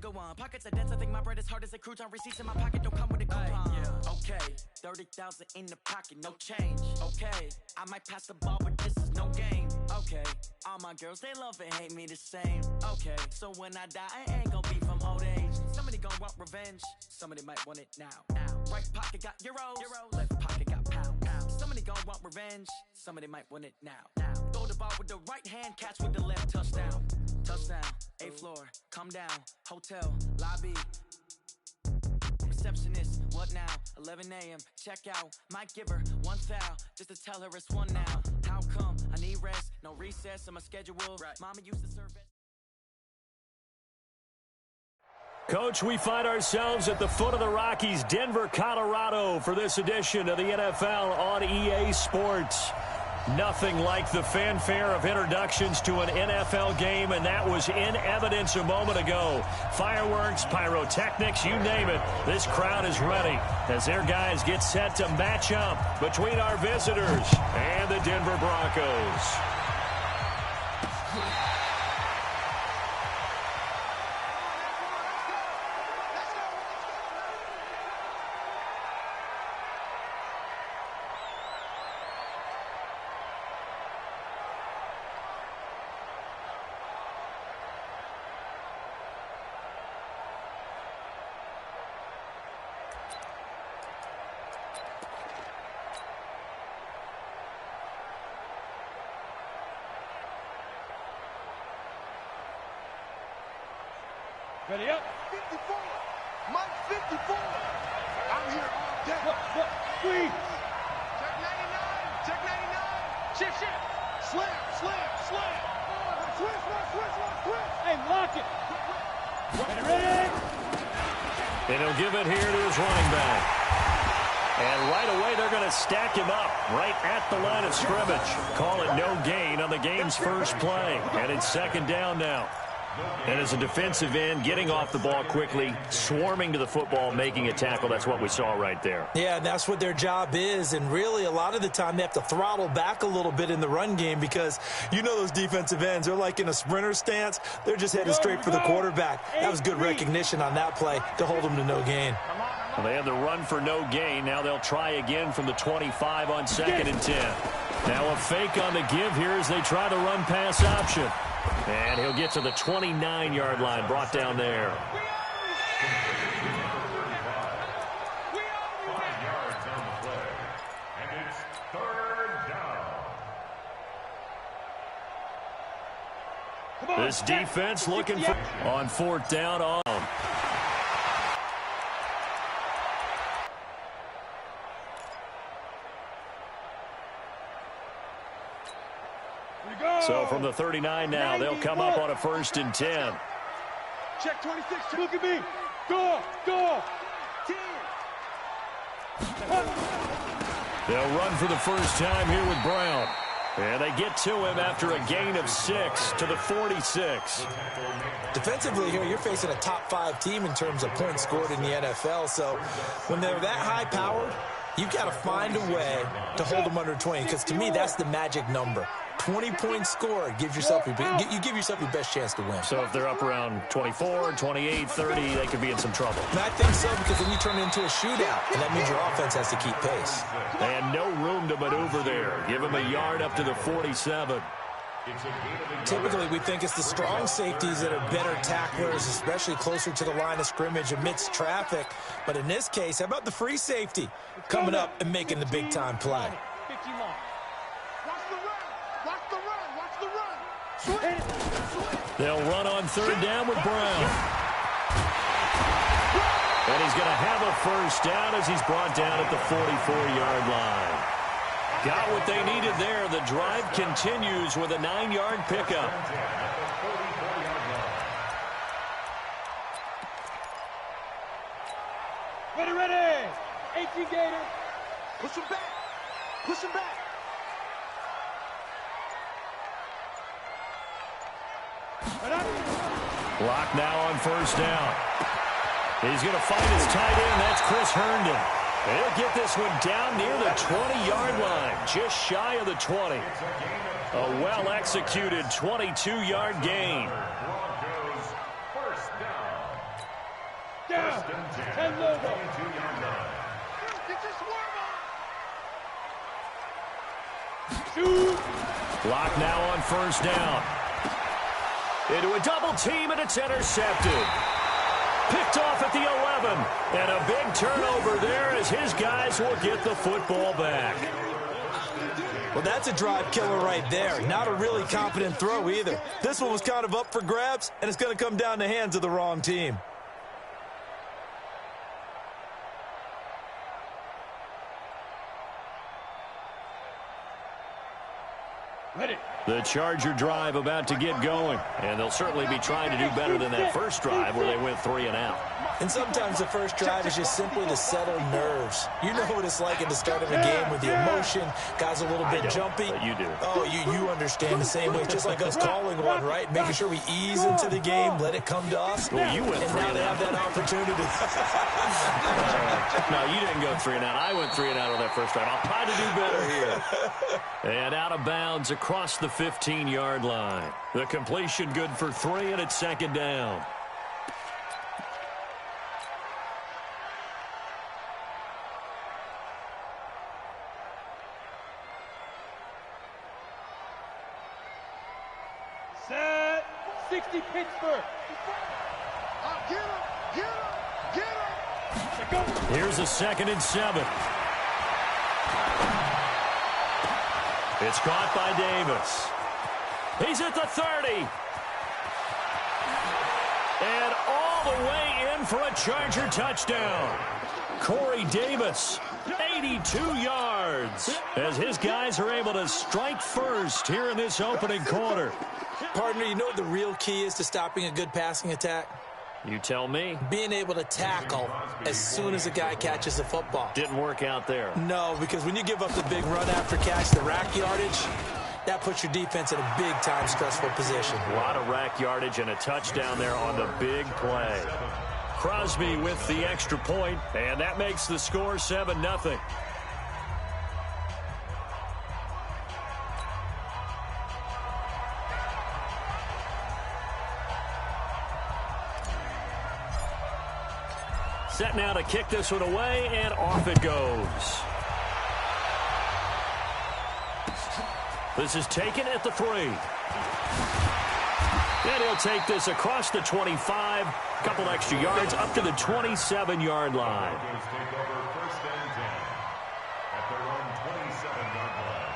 go on. Pockets are dense, I think my bread is hard as a crouton. Receipts in my pocket don't come with a coupon. Yeah. Okay, 30,000 in the pocket, no change. Okay, I might pass the ball, but this is no game. Okay, all my girls, they love and hate me the same. Okay, so when I die, I ain't gonna be from old age. Somebody gonna want revenge, somebody might want it now. Right pocket got euros, left pocket got pounds. Somebody gonna want revenge, somebody might want it now. Throw the ball with the right hand, catch with the left, touchdown. Touchdown, 8th floor, come down, hotel, lobby. Receptionist, what now? 11 a.m., check out. Might give her one foul, just to tell her it's one now. How come? I need rest, no recess on my schedule. Right. Mama used to serve it. Coach, we find ourselves at the foot of the Rockies, Denver, Colorado, for this edition of the NFL on EA Sports. Nothing like the fanfare of introductions to an NFL game, and that was in evidence a moment ago. Fireworks, pyrotechnics, you name it. This crowd is ready as their guys get set to match up between our visitors and the Denver Broncos. Ready up. 54. Mike 54. I'm here all day. Look. Squeeze. Check 99. Check 99. Shift. Slam. Switch. Hey, lock it. Ready. And he'll give it here to his running back. And right away, they're going to stack him up right at the line of scrimmage. Call it no gain on the game's first play. And it's second down now. And as a defensive end, getting off the ball quickly, swarming to the football, making a tackle, that's what we saw right there. Yeah, and that's what their job is. And really, a lot of the time, they have to throttle back a little bit in the run game because you know those defensive ends, they're like in a sprinter stance. They're just heading straight for the quarterback. That was good recognition on that play to hold them to no gain. Well, they had the run for no gain. Now they'll try again from the 25 on 2nd and 10. Now a fake on the give here as they try the run pass option. And he'll get to the 29-yard line, brought down there. 5 yards on the play. And it's 3rd down. This defense looking for on 4th down on. So from the 39 now, they'll come up on a 1st and 10. Check 26. Look at me. Go. 10. They'll run for the first time here with Brown. And they get to him after a gain of 6 to the 46. Defensively here, you're facing a top 5 team in terms of points scored in the NFL. So when they're that high-powered, you've got to find a way to hold them under 20. Because to me, that's the magic number. 20 points scored, you give yourself your best chance to win. So if they're up around 24, 28, 30, they could be in some trouble. And I think so, because then you turn it into a shootout, and that means your offense has to keep pace. And no room to maneuver there. Give him a yard up to the 47. Typically, we think it's the strong safeties that are better tacklers, especially closer to the line of scrimmage amidst traffic. But in this case, how about the free safety coming up and making the big-time play? They'll run on 3rd down with Brown. And he's going to have a first down as he's brought down at the 44-yard line. Got what they needed there. The drive continues with a 9-yard pickup. Ready. 18 Gator. Push him back. Block now on 1st down. He's going to find his tight end. That's Chris Herndon. He'll get this one down near the 20-yard line, just shy of the 20. A well-executed 22-yard gain. down. 10 logo. Shoot. Clock now on first down. Into a double team, and it's intercepted. Picked off at the 11. And a big turnover there as his guys will get the football back. Well, that's a drive killer right there. Not a really confident throw either. This one was kind of up for grabs, and it's going to come down the hands of the wrong team. Ready. The Charger drive about to get going. And they'll certainly be trying to do better than that first drive where they went 3 and out. And sometimes the first drive is just simply to settle nerves. You know what it's like at the start of a game with the emotion. Guys a little bit jumpy. But you do. Oh, you understand the same way. Just like us calling one, right? Making sure we ease into the game, let it come to us. Well, you went and 3 now and they out. have that opportunity. No, you didn't go 3 and out. I went 3 and out on that first drive. I'll try to do better here. And out of bounds across the 15-yard line. The completion good for 3, and it's second down. Set. 60 Pittsburgh. Get him. Here's a 2nd and 7. It's caught by Davis. He's at the 30. And all the way in for a Charger touchdown. Corey Davis, 82 yards, as his guys are able to strike first here in this opening quarter. Partner, you know what the real key is to stopping a good passing attack? You tell me. Being able to tackle as soon as a guy catches the football. Didn't work out there. No, because when you give up the big run after catch, the rack yardage, that puts your defense in a big-time stressful position. A lot of rack yardage and a touchdown there on the big play. Crosby with the extra point, and that makes the score 7-0. Set now to kick this one away, and off it goes. This is taken at the 3. And he'll take this across the 25, couple extra yards, up to the 27-yard line. Broncos take over first and 10 at their own 27-yard line.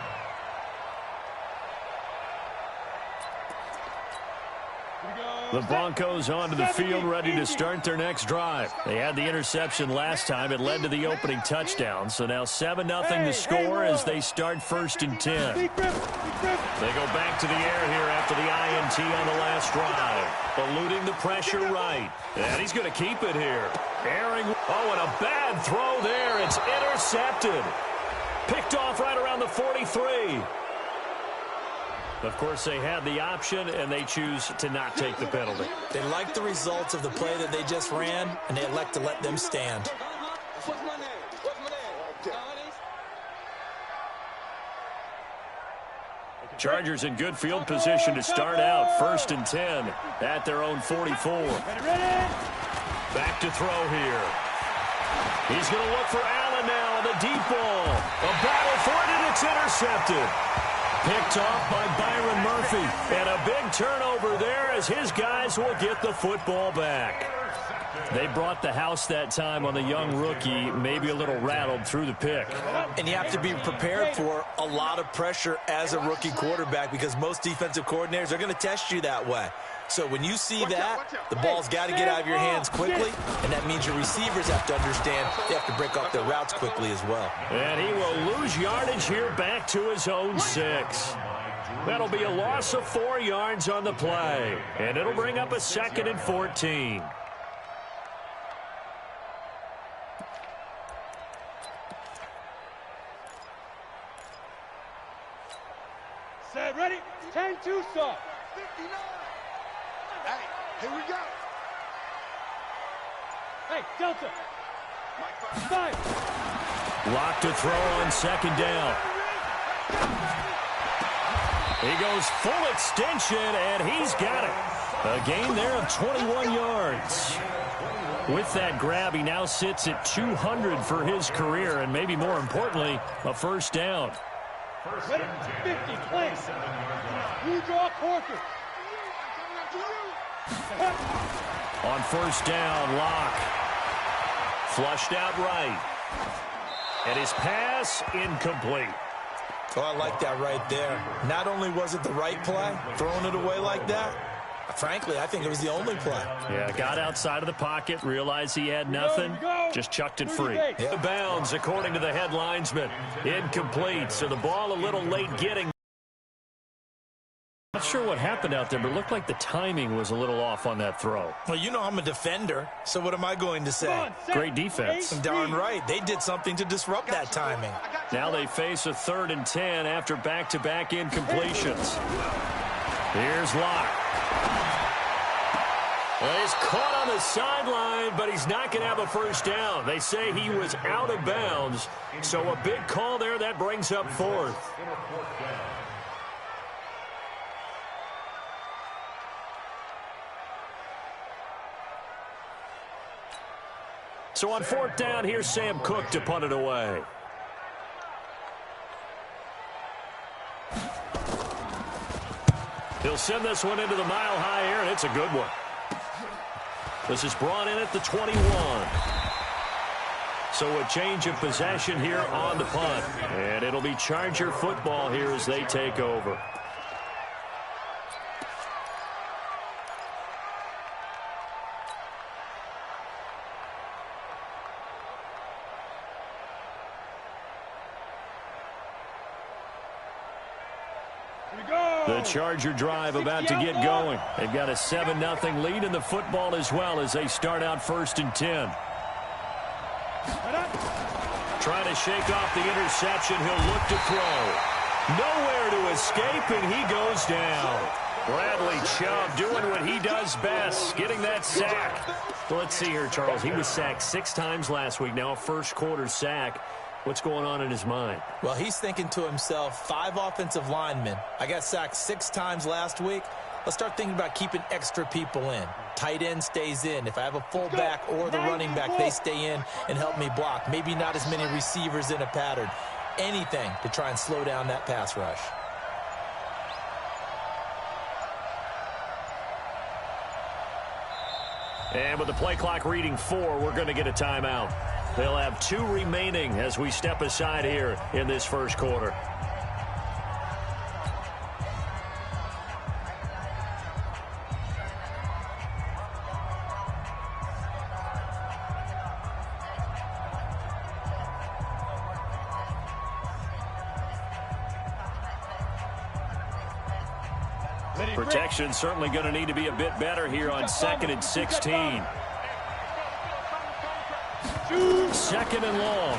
The Broncos onto the field, ready to start their next drive. They had the interception last time. It led to the opening touchdown. So now 7-0 the score as they start 1st and 10. They go back to the air here after the INT on the last drive. Eluding the pressure right. And he's going to keep it here. Airing. Oh, and a bad throw there. It's intercepted. Picked off right around the 43. Of course, they had the option, and they choose to not take the penalty. They like the results of the play that they just ran, and they elect to let them stand. Chargers in good field position to start out. 1st and 10 at their own 44. Back to throw here. He's going to look for Allen now on the deep ball. A battle for it, and it's intercepted. Picked off by Byron Murphy. And a big turnover there as his guys will get the football back. They brought the house that time on the young rookie, maybe a little rattled through the pick. And you have to be prepared for a lot of pressure as a rookie quarterback because most defensive coordinators are going to test you that way. So when you see that, the ball's got to get out of your hands quickly, and that means your receivers have to understand they have to break off their routes quickly as well. And he will lose yardage here back to his own 6. That'll be a loss of 4 yards on the play, and it'll bring up a 2nd and 14. Set, ready? 10-2 stop. 59. Hey, here we go. Hey, Delta. 5. Locked to throw on 2nd down. He goes full extension, and he's got it. A gain there of 21 yards. With that grab, he now sits at 200 for his career, and maybe more importantly, a first down. First 50, play. You draw Corker. On first down, Locke. Flushed out right. And his pass incomplete. Oh, I like that right there. Not only was it the right play, throwing it away like that, frankly, I think it was the only play. Yeah, got outside of the pocket, realized he had nothing, just chucked it free. Yeah. Bounds, according to the head linesman. Incomplete, so the ball a little late getting. Not sure what happened out there, but it looked like the timing was a little off on that throw. Well, you know I'm a defender, so what am I going to say? Great defense. Darn right. They did something to disrupt that timing. Now they face a 3rd and 10 after back-to-back incompletions. Here's Locke. Well, he's caught on the sideline, but he's not going to have a first down. They say he was out of bounds, so a big call there. That brings up 4th. So on 4th down, here's Sam Cook to punt it away. He'll send this one into the mile-high air, and it's a good one. This is brought in at the 21. So a change of possession here on the punt. And it'll be Charger football here as they take over. The Charger drive about to get going. They've got a 7-0 lead in the football as well as they start out 1st and 10. Trying to shake off the interception. He'll look to throw. Nowhere to escape, and he goes down. Bradley Chubb doing what he does best, getting that sack. Well, let's see here, Charles. He was sacked 6 times last week. Now a first-quarter sack. What's going on in his mind? Well, he's thinking to himself, 5 offensive linemen. I got sacked 6 times last week. Let's start thinking about keeping extra people in. Tight end stays in. If I have a fullback or the running back, they stay in and help me block. Maybe not as many receivers in a pattern. Anything to try and slow down that pass rush. And with the play clock reading 4, we're going to get a timeout. They'll have 2 remaining as we step aside here in this first quarter. Protection certainly going to need to be a bit better here on 2nd and 16. 2nd and long.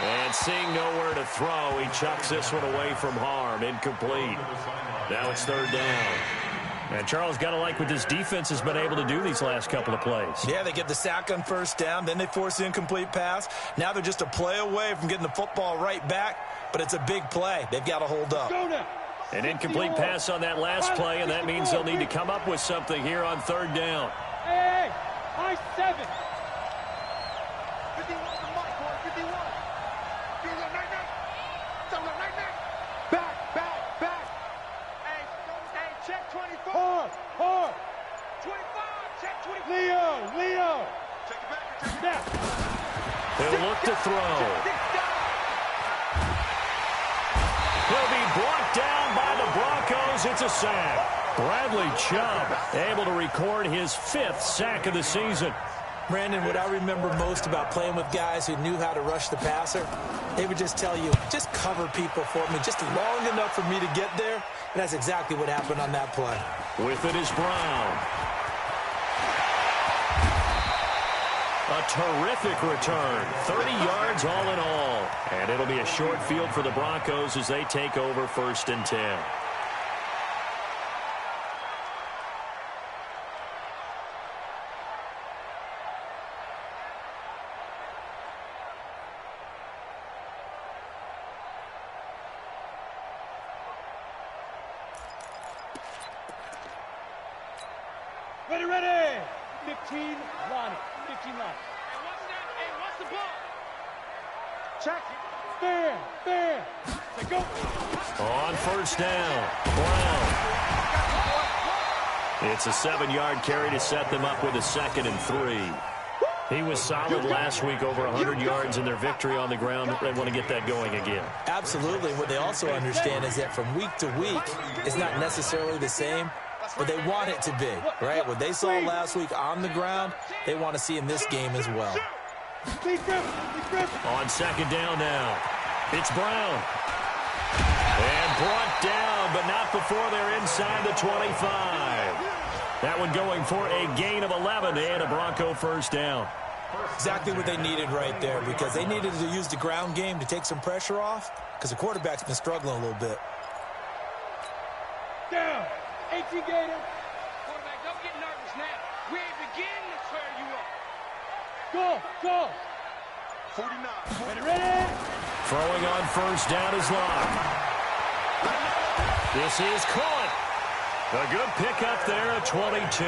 And seeing nowhere to throw, he chucks this one away from harm. Incomplete. Now it's 3rd down. And Charles, got to like what this defense has been able to do these last couple of plays. Yeah, they get the sack on 1st down, then they force the incomplete pass. Now they're just a play away from getting the football right back, but it's a big play. They've got to hold up. An incomplete pass on that last play, and that means they'll need to come up with something here on 3rd down. Hey, high 7. 51. Back. Hey, check 24. Hard. 25, check 24. Leo. Check it back. He'll look to throw. He'll be brought down by the Broncos. It's a sack. Bradley Chubb able to record his 5th sack of the season. Brandon, what I remember most about playing with guys who knew how to rush the passer, they would just tell you, just cover people for me, just long enough for me to get there. And that's exactly what happened on that play. With it is Brown. A terrific return. 30 yards all in all. And it'll be a short field for the Broncos as they take over 1st and 10. Ready, ready. 15 line. 15 line. Hey, what's the ball? Check. Fair. Go. On first down, Brown. It's a 7-yard carry to set them up with a 2nd and 3. He was solid last week, over 100 yards in their victory on the ground. They want to get that going again. Absolutely. What they also understand is that from week to week, it's not necessarily the same, but they want it to be, right? What they saw last week on the ground, they want to see in this game as well. On 2nd down now, it's Brown. And brought down, but not before they're inside the 25. That one going for a gain of 11 and a Bronco first down. Exactly what they needed right there, because they needed to use the ground game to take some pressure off, because the quarterback's been struggling a little bit. Down. 18 Gator. Quarterback, don't get nervous now. We ain't beginning to tear you up. Go. 49. Ready. Throwing on first down is Locke. This is caught. A good pickup there at 22.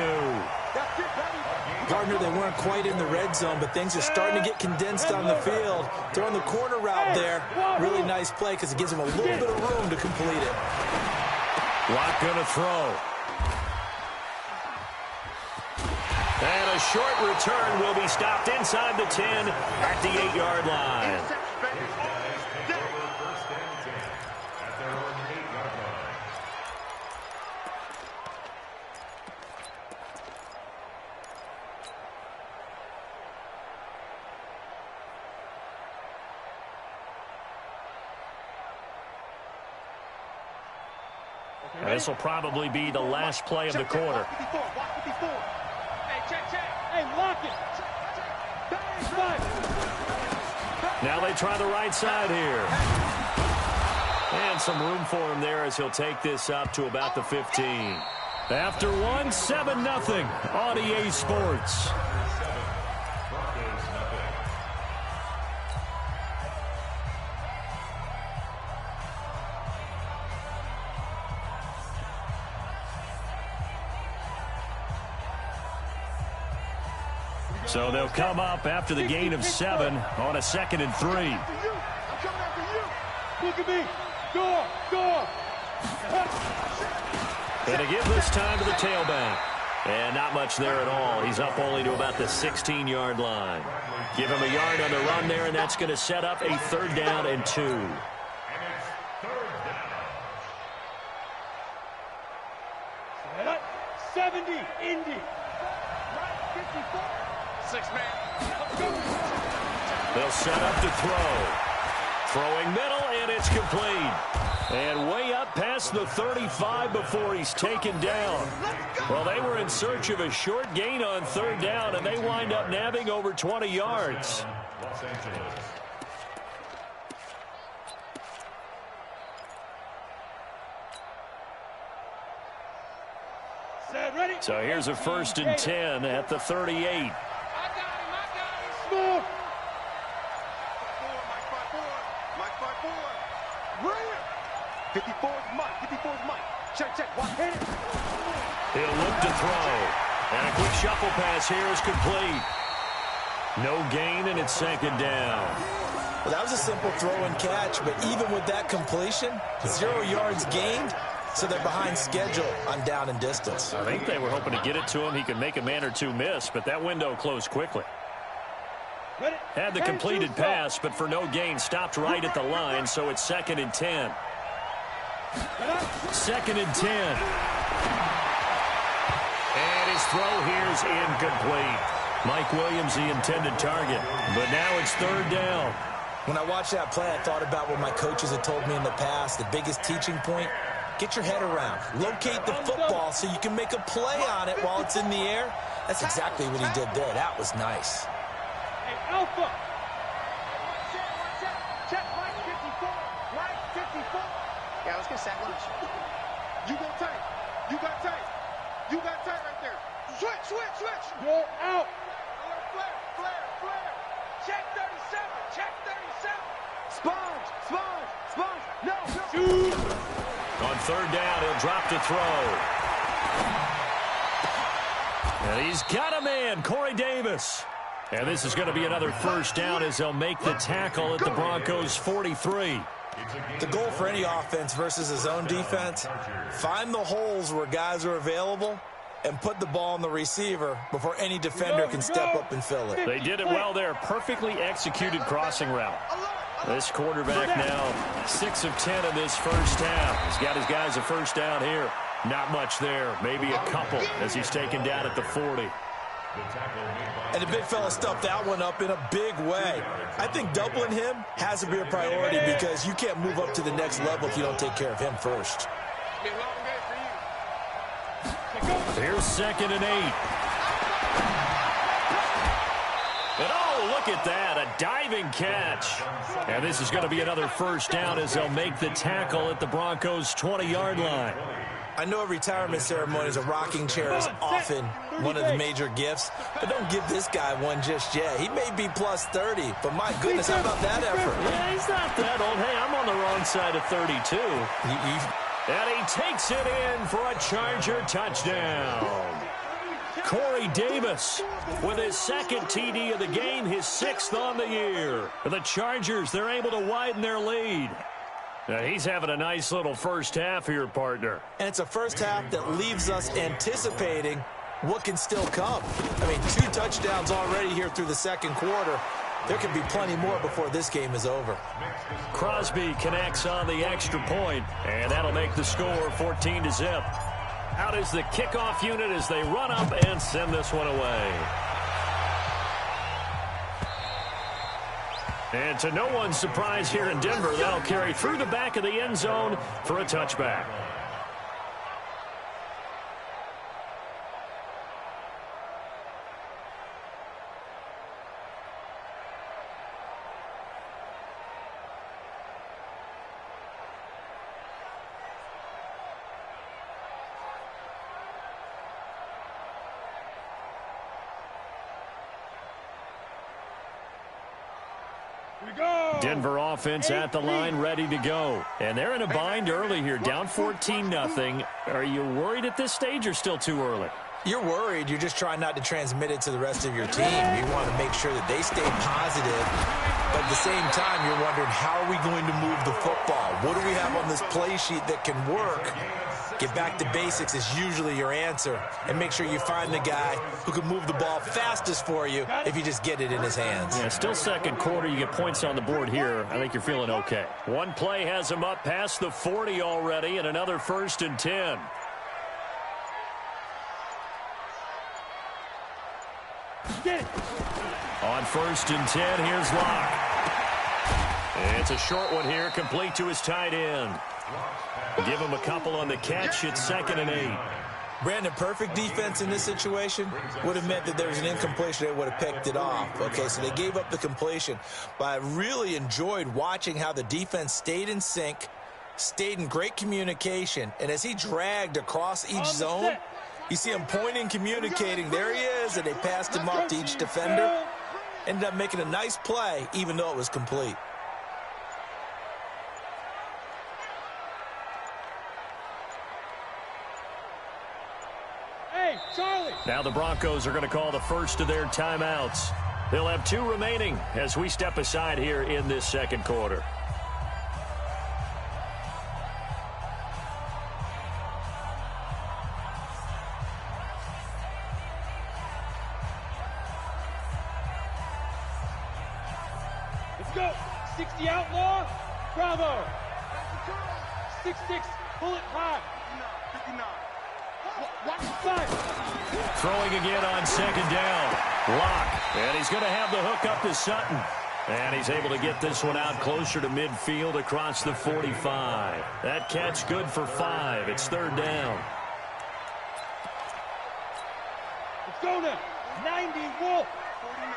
Gardner, they weren't quite in the red zone, but things are starting to get condensed on the field. Throwing the corner route there, really nice play because it gives them a little bit of room to complete it. Locke going to throw. And a short return will be stopped inside the 10 at the 8-yard line. This will probably be the last play of the quarter. Hey, check. Hey, lock it. Now they try the right side here. And some room for him there as he'll take this up to about the 15. After one, 7-0 on EA Sports. So they'll come up after the gain of 7 on a 2nd and 3. I'm coming after you. Look at me. Go. And to give this time to the tailback. And not much there at all. He's up only to about the 16-yard line. Give him a yard on the run there, and that's going to set up a 3rd down and 2. 70, Indy. 6-man. They'll set up to throw. Throwing middle, and it's complete. And way up past the 35 before he's taken down. Well, they were in search of a short gain on 3rd down, and they wind up nabbing over 20 yards. Los Angeles. So here's a 1st and 10 at the 38. I got him. Move. Mike 5-4. Bring it. 54's Mike. Check. Watch. Hit it. He'll look to throw. And a quick shuffle pass here is complete. No gain, and it's 2nd down. Well, that was a simple throw and catch, but even with that completion, 0 yards gained, so they're behind schedule on down and distance. I think they were hoping to get it to him. He could make a man or two miss, but that window closed quickly. Had the completed pass, but for no gain, stopped right at the line, so it's 2nd and 10. 2nd and 10. And his throw here is incomplete. Mike Williams, the intended target, but now it's 3rd down. When I watched that play, I thought about what my coaches had told me in the past. The biggest teaching point, get your head around. Locate the football so you can make a play on it while it's in the air. That's exactly what he did there. That was nice. Hey, Alpha. Check Mike 54. Mike 54. Yeah, let's get sack lunch. You go tight. You got tight right there. Switch. Go out. Flare. Check 37. Sponge. No. Shoot. On 3rd down, he'll drop to throw. And he's got a man, Corey Davis. And this is going to be another first down as they'll make the tackle at the Broncos' 43. The goal for any offense versus his own defense, find the holes where guys are available and put the ball on the receiver before any defender can step up and fill it. They did it well there. Perfectly executed crossing route. This quarterback now 6 of 10 in this first half. He's got his guys a first down here. Not much there. Maybe a couple as he's taken down at the 40. And the big fella stuffed that one up in a big way. I think doubling him has to be a priority because you can't move up to the next level if you don't take care of him first. Here's 2nd and 8. And oh, look at that, a diving catch. And this is going to be another first down as they'll make the tackle at the Broncos' 20-yard line. I know at retirement ceremonies, a rocking chair is often one of the major gifts, but don't give this guy one just yet. He may be plus 30, but my goodness, how about that effort? Yeah, he's not that old. Hey, I'm on the wrong side of 32. And he takes it in for a Charger touchdown. Corey Davis with his 2nd TD of the game, his 6th on the year. For the Chargers, they're able to widen their lead. Now he's having a nice little first half here, partner. And it's a first half that leaves us anticipating what can still come. I mean, 2 touchdowns already here through the second quarter. There could be plenty more before this game is over. Crosby connects on the extra point, and that'll make the score 14-0. Out is the kickoff unit as they run up and send this one away. And to no one's surprise here in Denver, that'll carry through the back of the end zone for a touchback. Denver offense at the line, ready to go. And they're in a bind early here, down 14-0. Are you worried at this stage or still too early? You're worried. You're just trying not to transmit it to the rest of your team. You want to make sure that they stay positive. But at the same time, you're wondering, how are we going to move the football? What do we have on this play sheet that can work? Get back to basics is usually your answer. And make sure you find the guy who can move the ball fastest for you if you just get it in his hands. Yeah, still second quarter. You get points on the board here. I think you're feeling okay. One play has him up past the 40 already, and another 1st and 10. On 1st and 10, here's Locke. It's a short one here, complete to his tight end. Give him a couple on the catch. It's 2nd and 8. Brandon, perfect defense in this situation would have meant that there was an incompletion. They would have picked it off. Okay, so they gave up the completion. But I really enjoyed watching how the defense stayed in sync, stayed in great communication, and as he dragged across each zone, you see him pointing, communicating. There he is, and they passed him off to each defender. Ended up making a nice play, even though it was complete. Now the Broncos are going to call the first of their timeouts. They'll have 2 remaining as we step aside here in this second quarter. Let's go. 60 outlaw. Bravo. 6-6. Pull it high. 59. Throwing again on 2nd down. Locke. And he's going to have the hook up to Sutton. And he's able to get this one out closer to midfield across the 45. That catch good for 5. It's 3rd down. Let's go now. 90 Wolf. 49.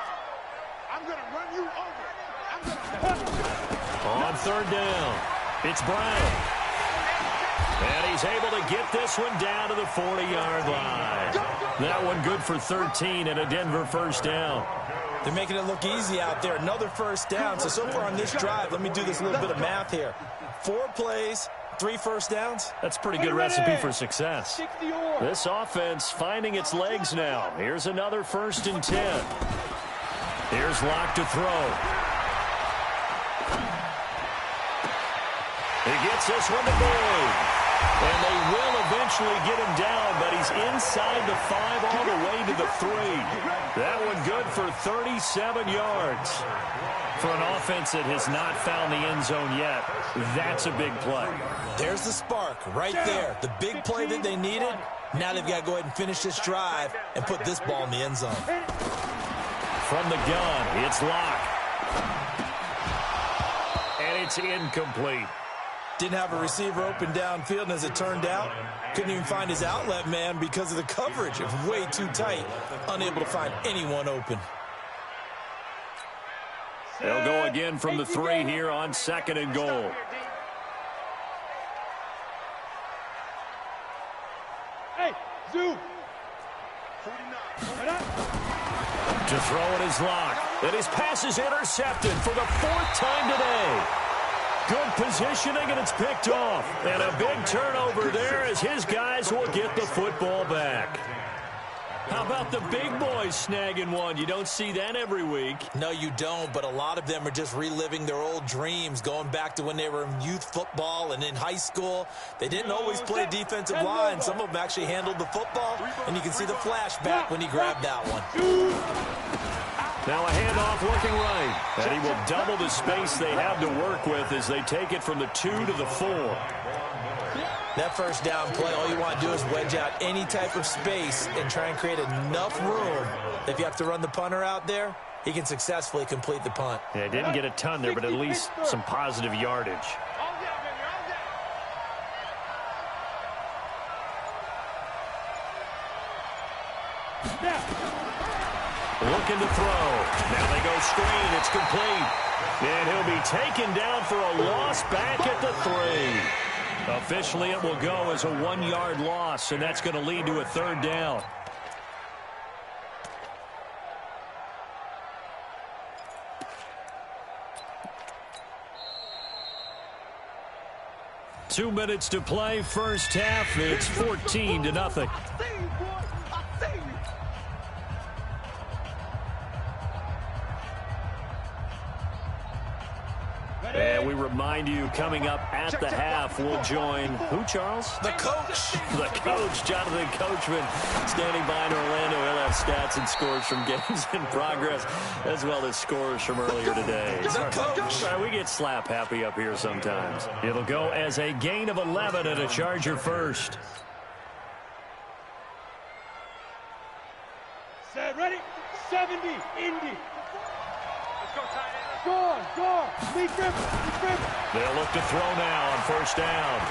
I'm going to run you over. On 3rd down, it's Brown. And he's able to get this one down to the 40-yard line. That one good for 13 and a Denver first down. They're making it look easy out there. Another first down. So far on this drive, let me do this little bit of math here. 4 plays, 3 first downs. That's a pretty good recipe for success. This offense finding its legs now. Here's another 1st and 10. Here's Locke to throw. He gets this one to Boyd. And they will eventually get him down, but he's inside the 5 all the way to the 3. That one good for 37 yards. For an offense that has not found the end zone yet, that's a big play. There's the spark right there. The big play that they needed. Now they've got to go ahead and finish this drive and put this ball in the end zone. From the gun, it's Locke. And it's incomplete. Didn't have a receiver open downfield, and as it turned out, couldn't even find his outlet man because of the coverage. It was way too tight, unable to find anyone open. They'll go again from the 3 here on 2nd and goal. Hey, zoom. To throw it is Locke. And his pass is intercepted for the 4th time today. Good positioning, and it's picked off. And a big turnover there as his guys will get the football back. How about the big boys snagging one? You don't see that every week. No, you don't, but a lot of them are just reliving their old dreams, going back to when they were in youth football and in high school. They didn't always play defensive line. Some of them actually handled the football, and you can see the flashback when he grabbed that one. Now a handoff looking right. And he will double the space they have to work with as they take it from the 2 to the 4. That first down play, all you want to do is wedge out any type of space and try and create enough room. If you have to run the punter out there, he can successfully complete the punt. Yeah, didn't get a ton there, but at least some positive yardage. Looking to throw. Now they go screen. It's complete. And he'll be taken down for a loss back at the 3. Officially, it will go as a 1-yard loss, and that's going to lead to a 3rd down. Two minutes to play, first half. It's 14-0. And we remind you, coming up at the half, we'll join who, Charles? The coach. The coach, Jonathan Coachman, standing by in Orlando. He'll have stats and scores from games in progress, as well as scores from earlier today. The coach. Sorry, we get slap happy up here sometimes. It'll go as a gain of 11 and a Charger first. Set, ready? 70, Indy. Let's go, tight end. Go. Lee Griffin. They'll look to throw now on first down.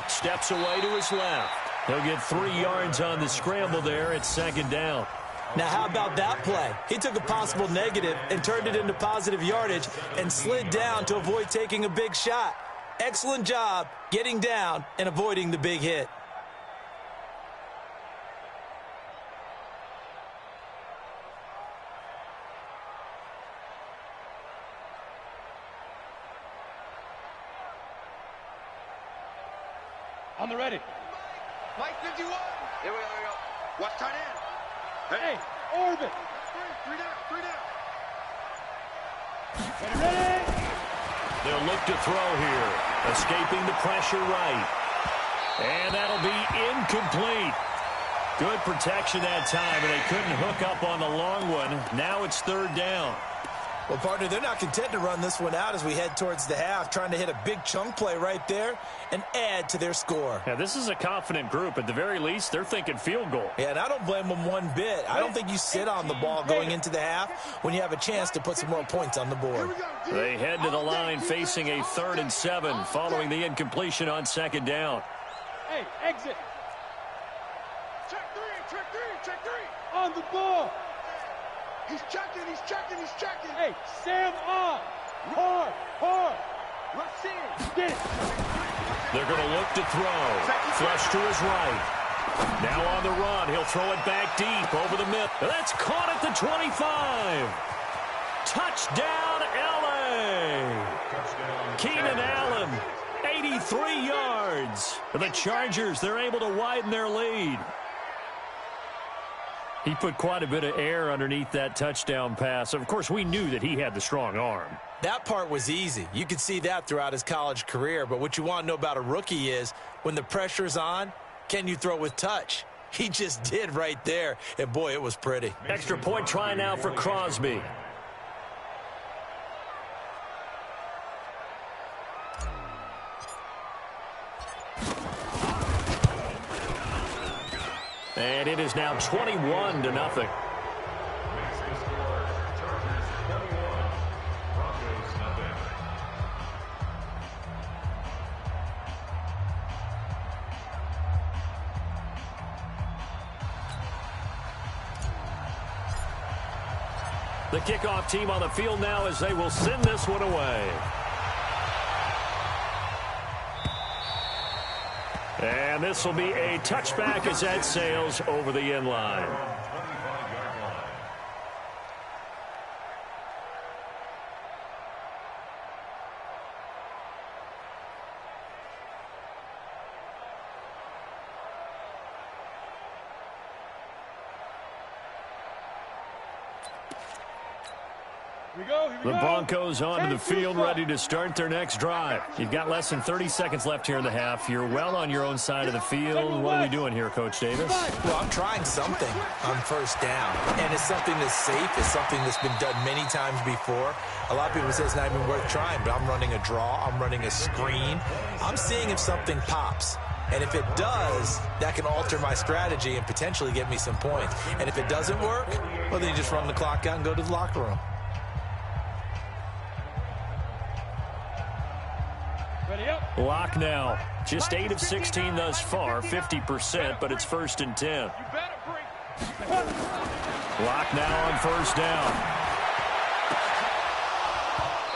Steps away to his left. He'll get 3 yards on the scramble there at 2nd down. Now, how about that play? He took a possible negative and turned it into positive yardage and slid down to avoid taking a big shot. Excellent job getting down and avoiding the big hit. On the ready. Mike 51. Here we go. Watch tight end. Hey, orbit. Three down. Ready? They'll look to throw here. Escaping the pressure right. And that'll be incomplete. Good protection that time, and they couldn't hook up on the long one. Now it's 3rd down. Well, partner, they're not content to run this one out as we head towards the half, trying to hit a big chunk play right there and add to their score. Yeah, this is a confident group. At the very least, they're thinking field goal. Yeah, and I don't blame them one bit. I don't think you sit on the ball going into the half when you have a chance to put some more points on the board. They head to the line facing a 3rd and 7 following the incompletion on 2nd down. Hey, exit. Check three. On the ball. He's checking. Hey, Sam on. Hard. Let's see it. Get it. They're going to look to throw. Flush to his right. Now on the run. He'll throw it back deep over the middle. That's caught at the 25. Touchdown, L.A. Keenan Allen 33 yards. For the Chargers, they're able to widen their lead. He put quite a bit of air underneath that touchdown pass. Of course, we knew that he had the strong arm. That part was easy. You could see that throughout his college career. But what you want to know about a rookie is when the pressure's on, can you throw with touch? He just did right there. And, boy, it was pretty. Extra point try now for Crosby. And it is now 21-0. The kickoff team on the field now as they will send this one away. And this will be a touchback as that sails over the end line. The Broncos onto the field, ready to start their next drive. You've got less than 30 seconds left here in the half. You're well on your own side of the field. What are we doing here, Coach Davis? Well, I'm trying something on first down, and it's something that's safe. It's something that's been done many times before. A lot of people say it's not even worth trying, but I'm running a draw. I'm running a screen. I'm seeing if something pops. And if it does, that can alter my strategy and potentially get me some points. And if it doesn't work, well, then you just run the clock out and go to the locker room. Lock now. Just 8 of 16 thus far, 50%, but it's 1st and 10. Lock now on first down.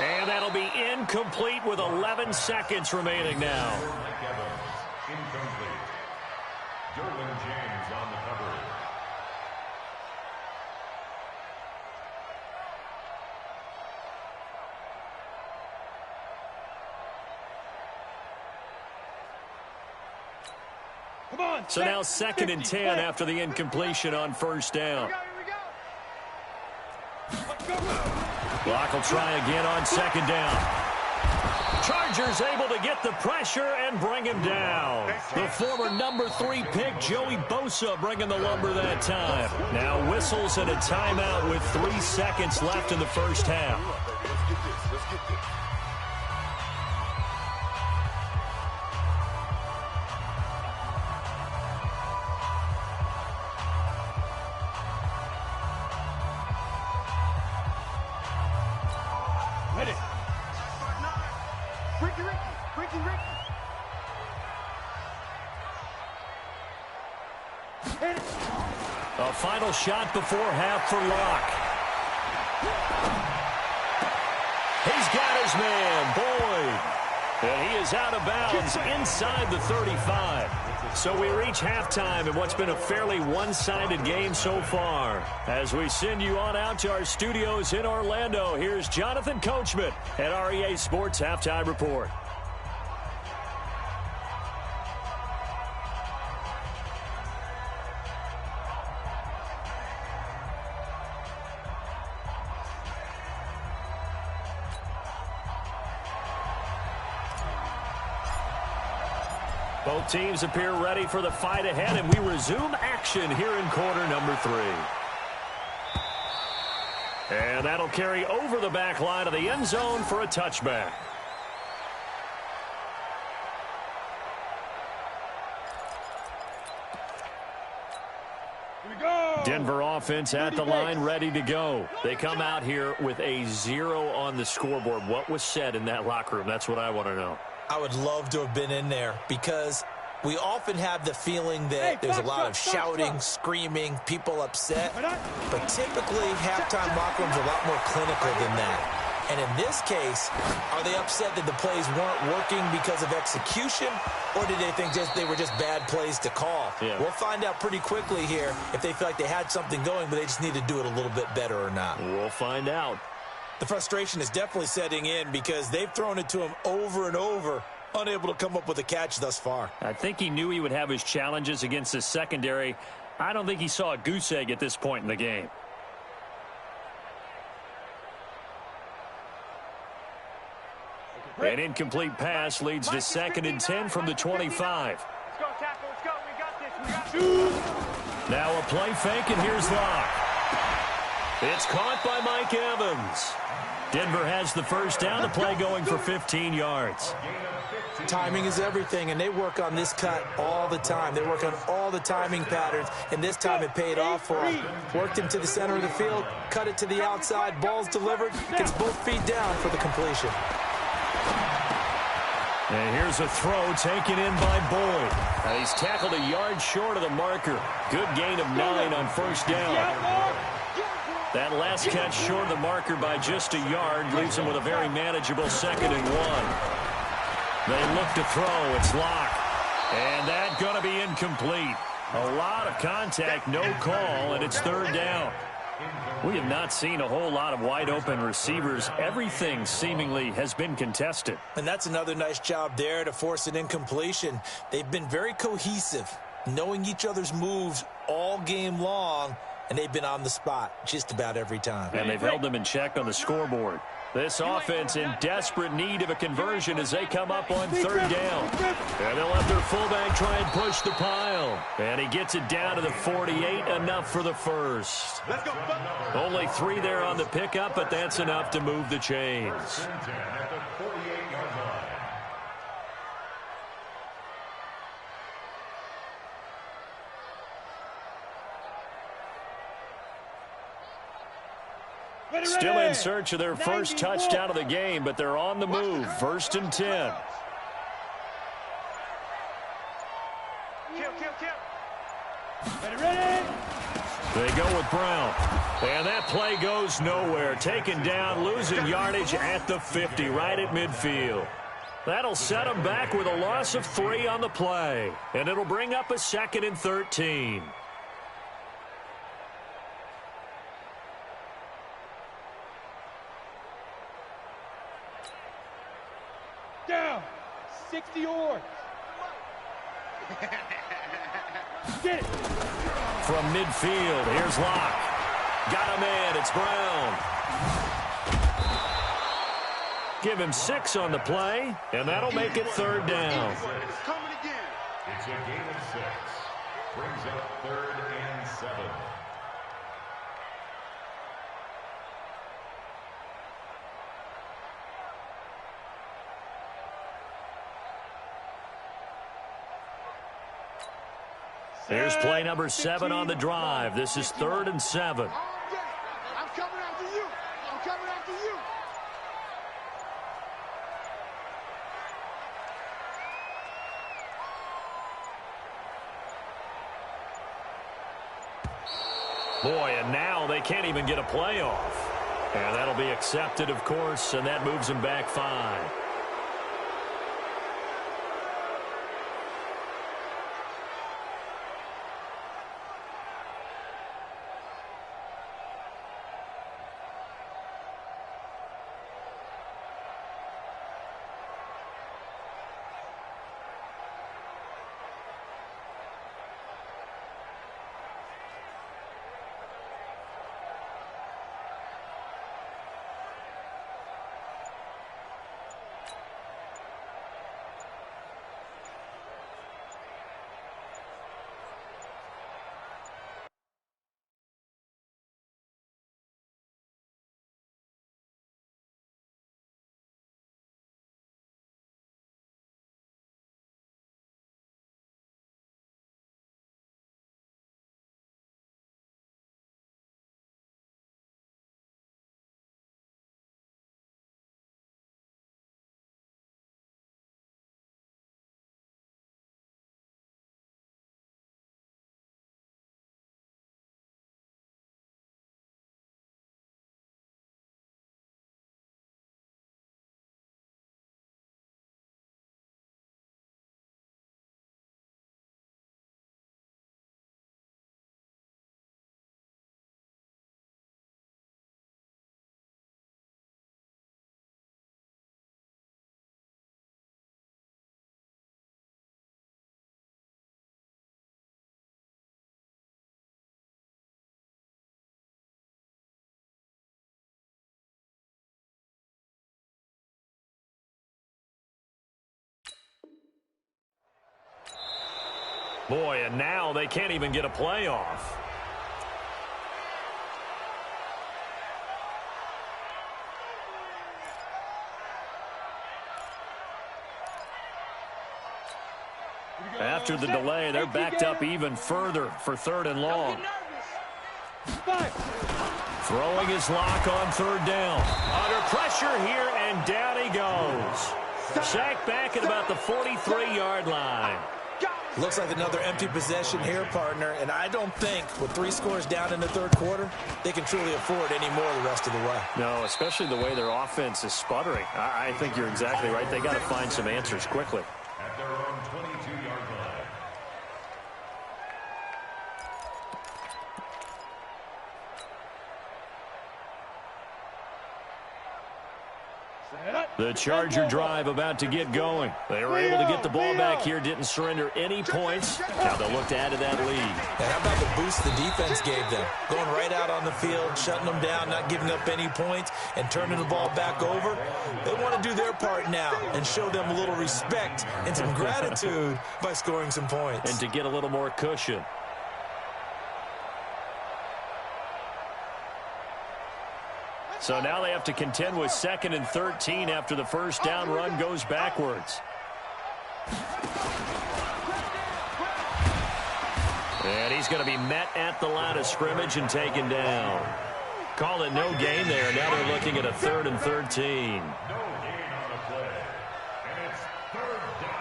And that'll be incomplete with 11 seconds remaining now. Incomplete. Derwin James on the cover. So now 2nd and 10 after the incompletion on first down. Clock will try again on 2nd down. Chargers able to get the pressure and bring him down. The former number 3 pick, Joey Bosa, bringing the lumber that time. Now whistles and a timeout with 3 seconds left in the first half. A final shot before half for Locke. He's got his man, Boyd. And he is out of bounds inside the 35. So we reach halftime in what's been a fairly one-sided game so far. As we send you on out to our studios in Orlando, here's Jonathan Coachman at REA Sports Halftime Report. Both teams appear ready for the fight ahead, and we resume action here in quarter number 3. And that'll carry over the back line of the end zone for a touchback. Denver offense at the line, ready to go. They come out here with a 0 on the scoreboard. What was said in that locker room? That's what I want to know. I would love to have been in there because we often have the feeling that there's a lot of shouting, screaming, people upset. But typically, halftime locker rooms are a lot more clinical than that. And in this case, are they upset that the plays weren't working because of execution, or did they think they were just bad plays to call? Yeah. We'll find out pretty quickly here if they feel like they had something going, but they just need to do it a little bit better or not. We'll find out. The frustration is definitely setting in because they've thrown it to him over and over, unable to come up with a catch thus far. I think he knew he would have his challenges against his secondary. I don't think he saw a goose egg at this point in the game. An incomplete pass leads to 2nd and 10 from the 25. Let's go, tackle. Let's go. We got this. We got this. Now a play fake, and here's Locke. It's caught by Mike Evans. Denver has the first down. The play going for 15 yards. Timing is everything, and they work on this cut all the time. They work on all the timing patterns, and this time it paid off for him. Worked him to the center of the field, cut it to the outside, ball's delivered, gets both feet down for the completion. And here's a throw taken in by Boyd. He's tackled a yard short of the marker. Good gain of 9 on first down. That last catch short of the marker by just a yard leaves him with a very manageable 2nd and 1. They look to throw. It's Locke. And that's going to be incomplete. A lot of contact, no call, and it's 3rd down. We have not seen a whole lot of wide-open receivers. Everything seemingly has been contested. And that's another nice job there to force an incompletion. They've been very cohesive, knowing each other's moves all game long, and they've been on the spot just about every time. And they've held them in check on the scoreboard. This offense in desperate need of a conversion as they come up on 3rd down. And they'll let their fullback try and push the pile. And he gets it down to the 48, enough for the first. Only 3 there on the pickup, but that's enough to move the chains. Still in search of their first touchdown of the game, but they're on the move. 1st and 10. They go with Brown. And that play goes nowhere. Taken down, losing yardage at the 50, right at midfield. That'll set them back with a loss of 3 on the play. And it'll bring up a 2nd and 13. Down. 60 yards. Get it. From midfield, here's Locke. Got a man, it's Brown. Give him 6 on the play, and that'll make it 3rd down. It's coming again. It's a gain of 6. Brings up 3rd and 7. Here's play number 7 on the drive. This is 3rd and 7. I'm coming after you. I'm coming after you. Boy, and now they can't even get a play off. And that'll be accepted, of course, and that moves them back 5. Boy, and now they can't even get a playoff. After the delay, they're backed up even further for 3rd and long. Throwing his lock on 3rd down. Under pressure here, and down he goes. Sacked back at about the 43-yard line. Looks like another empty possession here, partner, and I don't think with 3 scores down in the 3rd quarter, they can truly afford any more the rest of the way. No, especially the way their offense is sputtering. I think you're exactly right. They got to find some answers quickly. At their own 22-yard line. The Charger drive about to get going. They were able to get the ball back here, didn't surrender any points. Now they'll look to add to that lead. And how about the boost the defense gave them? Going right out on the field, shutting them down, not giving up any points, and turning the ball back over. They want to do their part now and show them a little respect and some gratitude by scoring some points. And to get a little more cushion. So now they have to contend with 2nd and 13 after the first down run goes backwards. And he's going to be met at the line of scrimmage and taken down. Call it no gain there. Now they're looking at a 3rd and 13. No gain on the play. And it's 3rd down.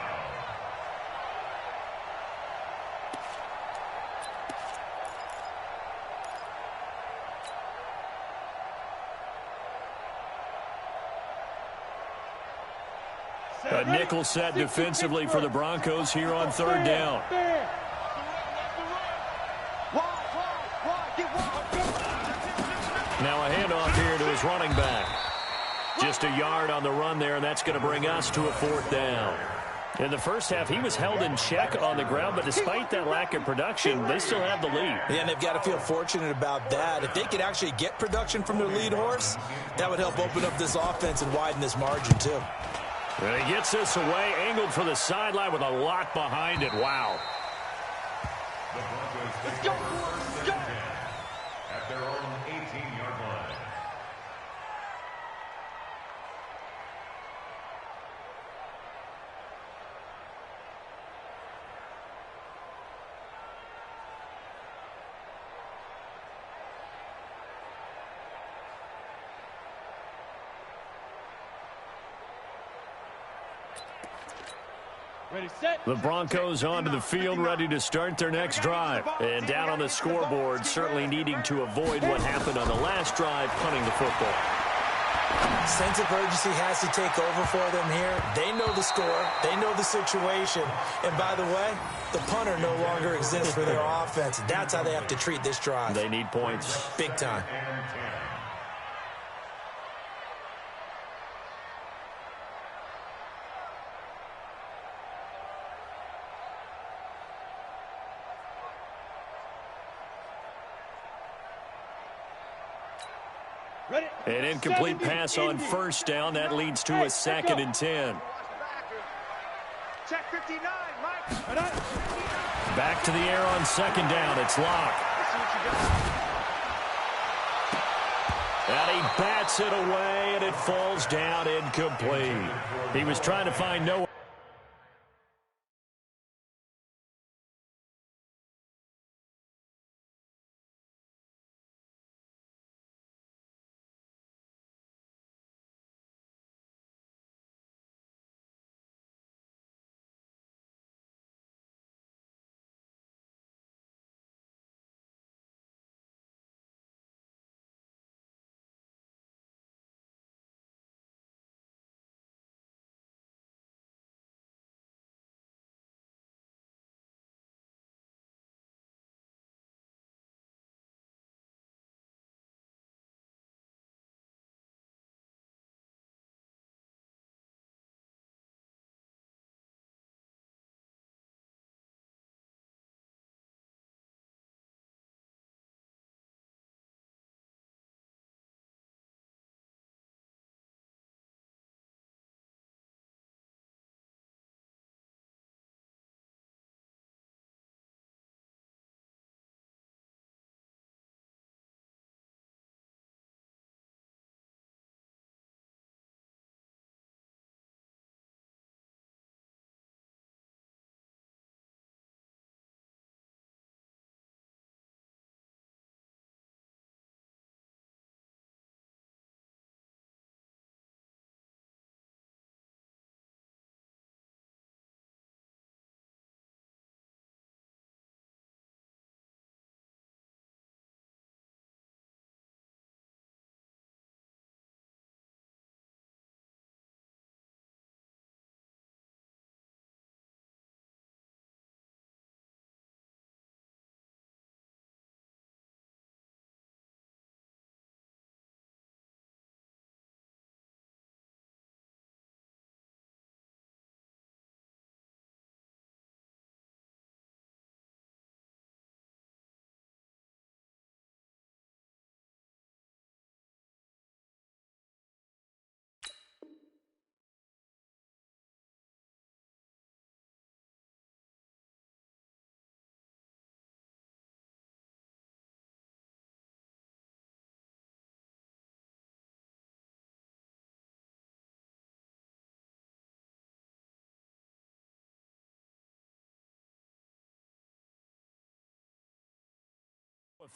A nickel set defensively for the Broncos here on 3rd down. Now a handoff here to his running back. Just a yard on the run there, and that's going to bring us to a 4th down. In the first half, he was held in check on the ground, but despite that lack of production, they still have the lead. Yeah, and they've got to feel fortunate about that. If they could actually get production from their lead horse, that would help open up this offense and widen this margin, too. And he gets this away, angled for the sideline with a lot behind it. Wow. The Broncos take over 1st and 10 at their own 18-yard line. The Broncos onto the field, ready to start their next drive. And down on the scoreboard, certainly needing to avoid what happened on the last drive, punting the football. Sense of urgency has to take over for them here. They know the score. They know the situation. And by the way, the punter no longer exists for their offense. That's how they have to treat this drive. They need points. Big time. An incomplete pass on 1st down. That leads to a 2nd and 10. Check 59, Mike. Back to the air on 2nd down. It's Locke. And he bats it away, and it falls down incomplete. He was trying to find no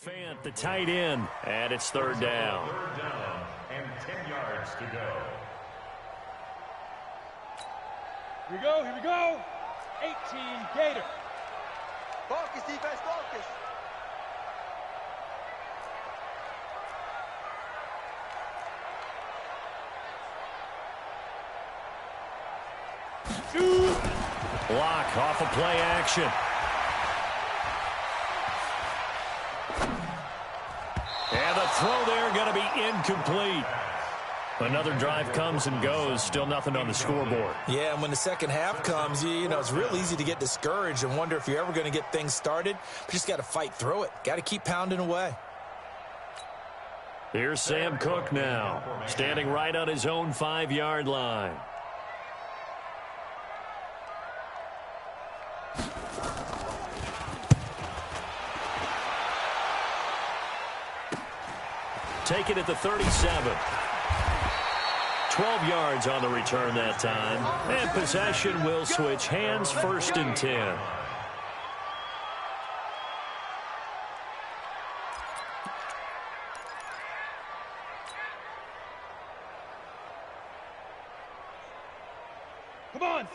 Fant, the tight end, and it's third down. Third down and 10 yards to go. Here we go. 18 Gator. Focus, defense, focus. Block off of play action. And the throw there going to be incomplete. Another drive comes and goes. Still nothing on the scoreboard. Yeah, and when the second half comes, you know, it's real easy to get discouraged and wonder if you're ever going to get things started. But you just got to fight through it. Got to keep pounding away. Here's Sam Cook now, standing right on his own 5-yard line. Take it at the 37. 12 yards on the return that time. And possession will switch hands, 1st and 10.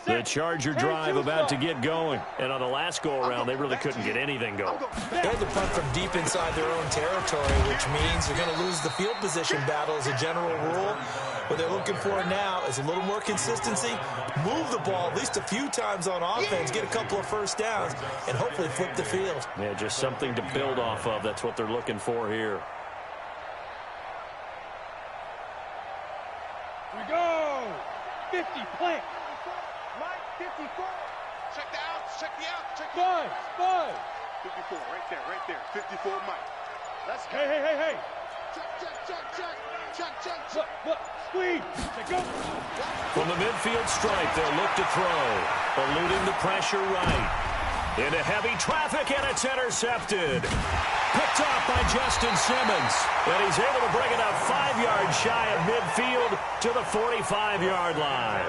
The Charger drive about to get going. And on the last go-around, they really couldn't get anything going. They had to punt from deep inside their own territory, which means they're going to lose the field position battle as a general rule. What they're looking for now is a little more consistency, move the ball at least a few times on offense, get a couple of first downs, and hopefully flip the field. Yeah, just something to build off of. That's what they're looking for here. Here we go. 50 plant. Mike, 54. Check the outs, check the outs, check the Five. 54, right there. 54, Mike. Let's go. Hey. Check. Look. Squeeze. Go. From the midfield stripe, they'll look to throw. Eluding the pressure right. Into heavy traffic, and it's intercepted. Picked off by Justin Simmons. And he's able to bring it up 5 yards shy of midfield to the 45-yard line.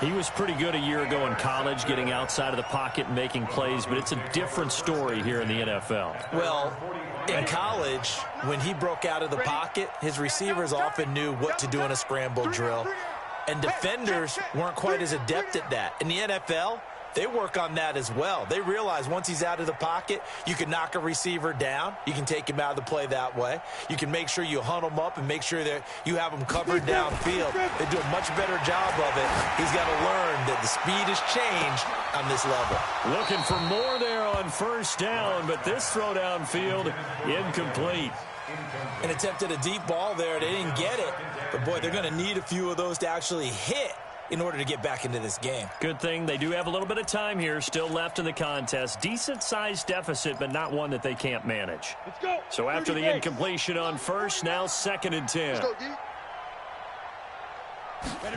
He was pretty good a year ago in college, getting outside of the pocket and making plays, but it's a different story here in the NFL. Well, in college, when he broke out of the pocket, his receivers often knew what to do in a scramble drill. And defenders weren't quite as adept at that. In the NFL, they work on that as well. They realize once he's out of the pocket, you can knock a receiver down. You can take him out of the play that way. You can make sure you hunt him up and make sure that you have him covered downfield. They do a much better job of it. He's got to learn that the speed has changed on this level. Looking for more there on 1st down, but this throw downfield incomplete. And attempted a deep ball there. They didn't get it. But, boy, they're going to need a few of those to actually hit in order to get back into this game. Good thing they do have a little bit of time here still left in the contest. Decent-sized deficit, but not one that they can't manage. Let's go. So after the incompletion on 1st, now 2nd and 10. Let's go, D. Ready.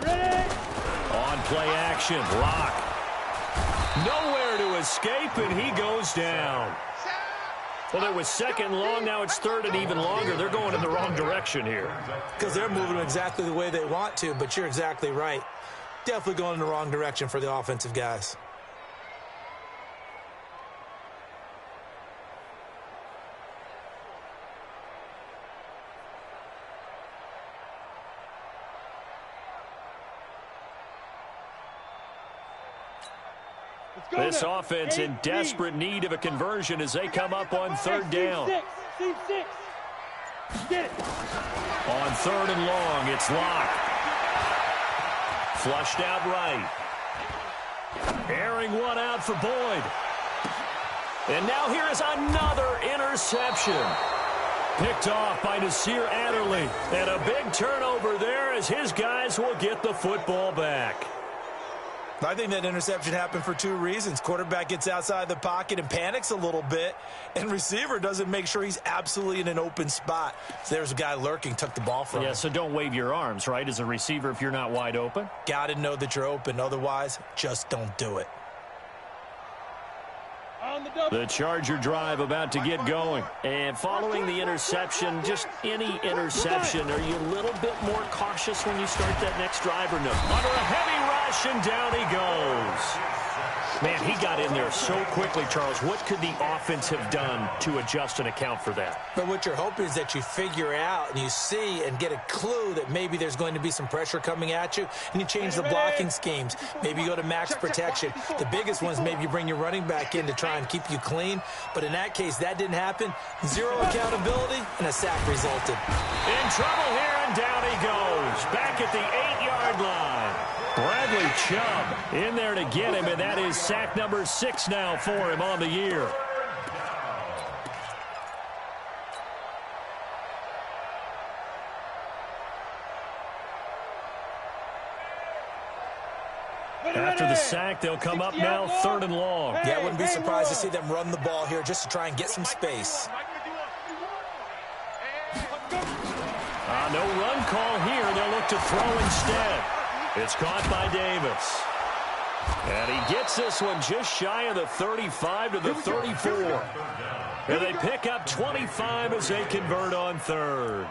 On play action, Lock. Nowhere to escape, and he goes down. Well, it was 2nd long, now it's 3rd and even longer. They're going in the wrong direction here. Because they're moving exactly the way they want to, but you're exactly right. Definitely going in the wrong direction for the offensive guys. This offense in desperate need of a conversion as they come up on 3rd down. C6. Get it. On 3rd and long, it's Lock. Flushed out right. Airing one out for Boyd. And now here is another interception. Picked off by Nasir Adderley. And a big turnover there as his guys will get the football back. I think that interception happened for 2 reasons. Quarterback gets outside the pocket and panics a little bit, and receiver doesn't make sure he's absolutely in an open spot. So there's a guy lurking, took the ball from him. Yeah, so don't wave your arms, right, as a receiver if you're not wide open. Got to know that you're open. Otherwise, just don't do it. The Charger drive about to get going. And following the interception, just any interception, are you a little bit more cautious when you start that next drive or no? Under a heavy rush, and down he goes. Man, he got in there so quickly, Charles. What could the offense have done to adjust and account for that? But what you're hoping is that you figure out and you see and get a clue that maybe there's going to be some pressure coming at you, and you change the blocking schemes. Maybe you go to max protection. The biggest one is maybe you bring your running back in to try and keep you clean. But in that case, that didn't happen. Zero accountability, and a sack resulted. In trouble here, and down he goes. Back at the 8-yard line. Bradley Chubb in there to get him, and that is sack number 6 now for him on the year. After the sack, they'll come up now 3rd and long. Yeah, I wouldn't be surprised to see them run the ball here just to try and get some space. No run call here. They'll look to throw instead. It's caught by Davis. And he gets this one just shy of the 35 to the 34. And they pick up 25 as they convert on 3rd.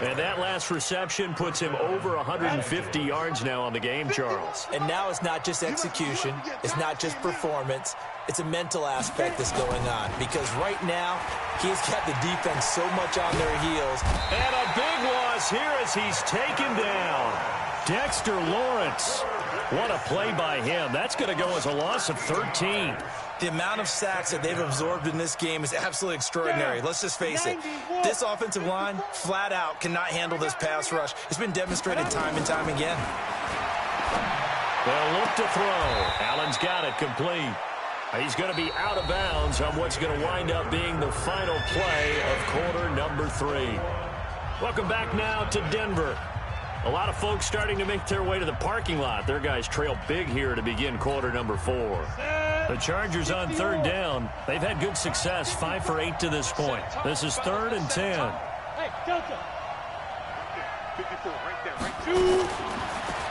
And that last reception puts him over 150 yards now on the game, Charles. And now it's not just execution. It's not just performance. It's a mental aspect that's going on. Because right now, he's got the defense so much on their heels. And a big loss here as he's taken down. Dexter Lawrence. What a play by him. That's going to go as a loss of 13. The amount of sacks that they've absorbed in this game is absolutely extraordinary. Let's just face it. This offensive line, flat out, cannot handle this pass rush. It's been demonstrated time and time again. They'll look to throw. Allen's got it complete. He's going to be out of bounds on what's going to wind up being the final play of quarter number 3. Welcome back now to Denver. A lot of folks starting to make their way to the parking lot. Their guys trail big here to begin quarter number 4. The Chargers on 3rd down. They've had good success, 5 for 8 to this point. This is 3rd and 10. Hey, Delta. 54, right there, right.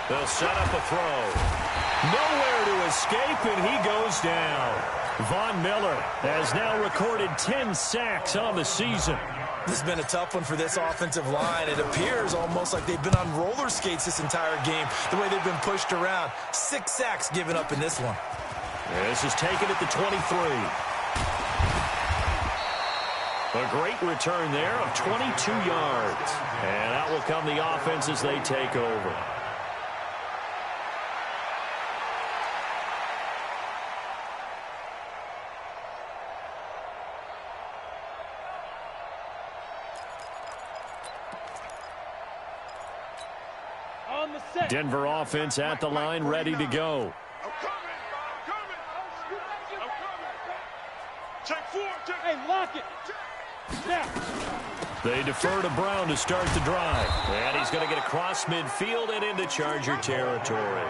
They'll set up a throw. Nowhere to escape, and he goes down. Von Miller has now recorded 10 sacks on the season. This has been a tough one for this offensive line. It appears almost like they've been on roller skates this entire game, the way they've been pushed around. 6 sacks given up in this one. This is taken at the 23. A great return there of 22 yards. And out will come the offense as they take over. Denver offense at the line, ready to go. Hey, lock it. Now. They defer to Brown to start the drive. And he's going to get across midfield and into Charger territory.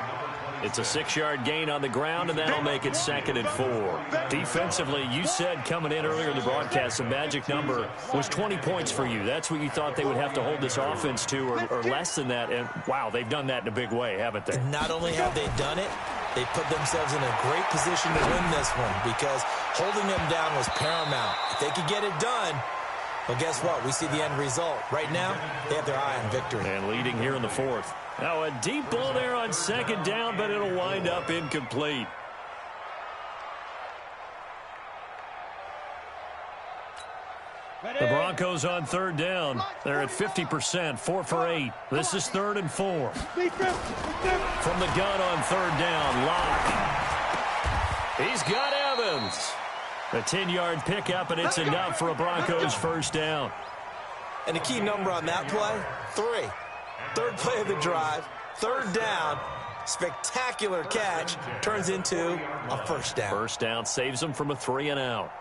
It's a 6-yard gain on the ground, and that'll make it 2nd and 4. Defensively, you said coming in earlier in the broadcast, the magic number was 20 points for you. That's what you thought they would have to hold this offense to, or less than that. And, wow, they've done that in a big way, haven't they? Not only have they done it, they put themselves in a great position to win this one because holding them down was paramount. If they could get it done, well, guess what? We see the end result. Right now, they have their eye on victory. And leading here in the 4th. Now a deep ball there on 2nd down, but it'll wind up incomplete. The Broncos on 3rd down. They're at 50%, 4 for 8. This is 3rd and 4. From the gun on 3rd down, Locke. He's got Evans. A 10-yard pickup, and it's enough for a Broncos 1st down. And the key number on that play, 3. 3rd play of the drive, 3rd down, spectacular catch, turns into a 1st down. 1st down saves them from a 3 and out.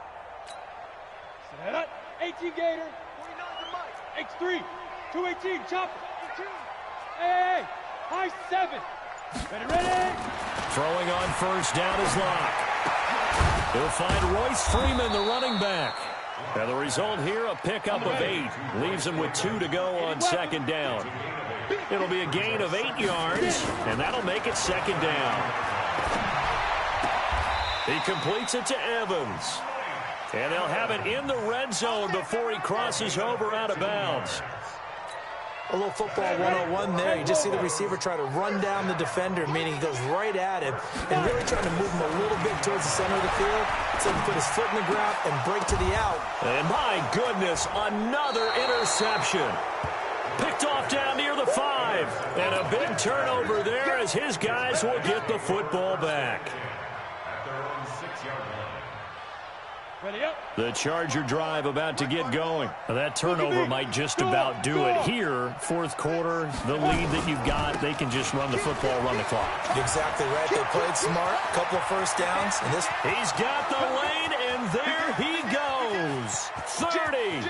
18 Gator, X3, 218, chopper. Hey, high 7. Ready. Throwing on 1st down is Locke. He'll find Royce Freeman, the running back. And the result here, a pickup of 8. Leaves him with 2 to go on 2nd down. It'll be a gain of 8 yards, and that'll make it 2nd down. He completes it to Evans. And they'll have it in the red zone before he crosses over out of bounds. A little football 101 there. You just see the receiver try to run down the defender, meaning he goes right at him and really trying to move him a little bit towards the center of the field so he can put his foot in the ground and break to the out. And my goodness, another interception. Picked off down near the 5. And a big turnover there as his guys will get the football back. At their own 6-yard line. The Charger drive about to get going. Now, that turnover might just about do it. Here, fourth quarter, the lead that you've got, they can just run the football, run the clock. Exactly right. They played smart, couple of first downs. And this. He's got the lane, and there he goes. 30,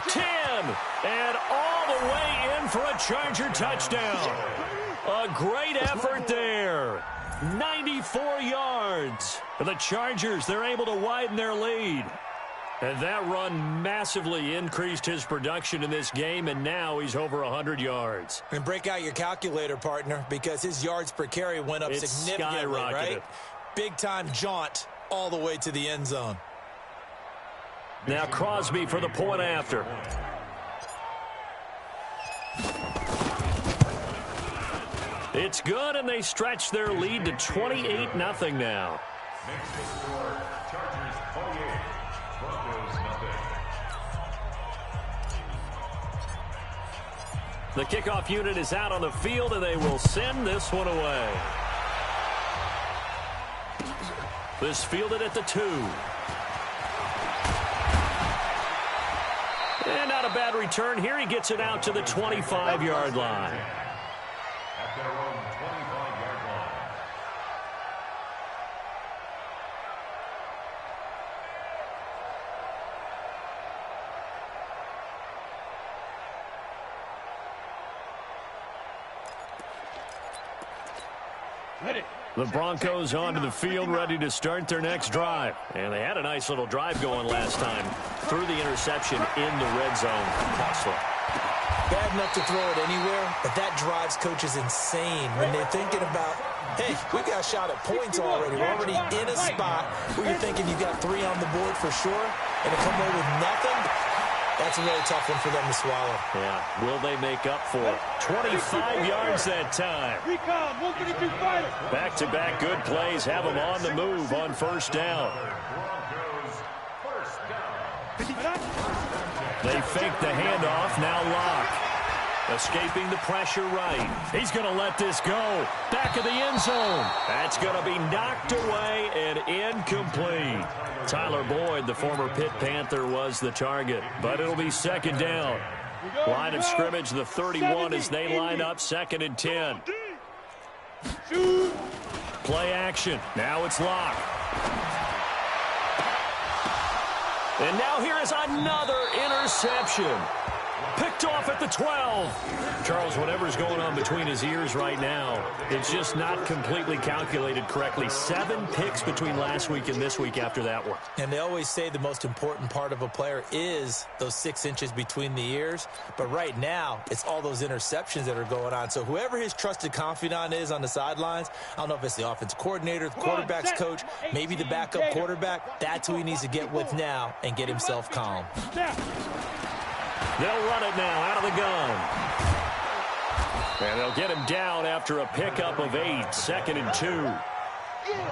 10, and all the way in for a Charger touchdown. A great effort there. 94 yards. For the Chargers, they're able to widen their lead. And that run massively increased his production in this game, and now he's over 100 yards. And break out your calculator, partner, because his yards per carry went up significantly, right? Big-time jaunt all the way to the end zone. Now Crosby for the point after. It's good, and they stretch their lead to 28-0 now. Makes the score Chargers 28, Broncos nothing. The kickoff unit is out on the field, and they will send this one away. This fielded at the 2. And not a bad return here. He gets it out to the 25-yard line. At their own 25-yard line. The Broncos onto the field, ready to start their next drive. And they had a nice little drive going last time. Threw the interception in the red zone. Costly. Bad enough to throw it anywhere, but that drives coaches insane when they're thinking about, hey, we got a shot at points already. We're already in a spot where you're thinking you got 3 on the board for sure, and to come away with nothing, that's a really tough one for them to swallow. Yeah, will they make up for it? 25 yards that time. Back-to-back good plays have them on the move on first down. Broncos first down. They fake the handoff, now Locke. Escaping the pressure right. He's going to let this go. Back of the end zone. That's going to be knocked away and incomplete. Tyler Boyd, the former Pitt Panther, was the target, but it'll be second down. Line of scrimmage, the 31 as they line up, 2nd and 10. Play action. Now it's Locke. And now here is another interception. Picked off at the 12. Charles, whatever's going on between his ears right now, it's just not completely calculated correctly. 7 picks between last week and this week after that one. And they always say the most important part of a player is those 6 inches between the ears. But right now, it's all those interceptions that are going on. So whoever his trusted confidant is on the sidelines, I don't know if it's the offensive coordinator, the quarterback's coach, maybe the backup quarterback, that's who he needs to get with now and get himself calm. They'll run it now out of the gun. And they'll get him down after a pickup of 8, 2nd and 2.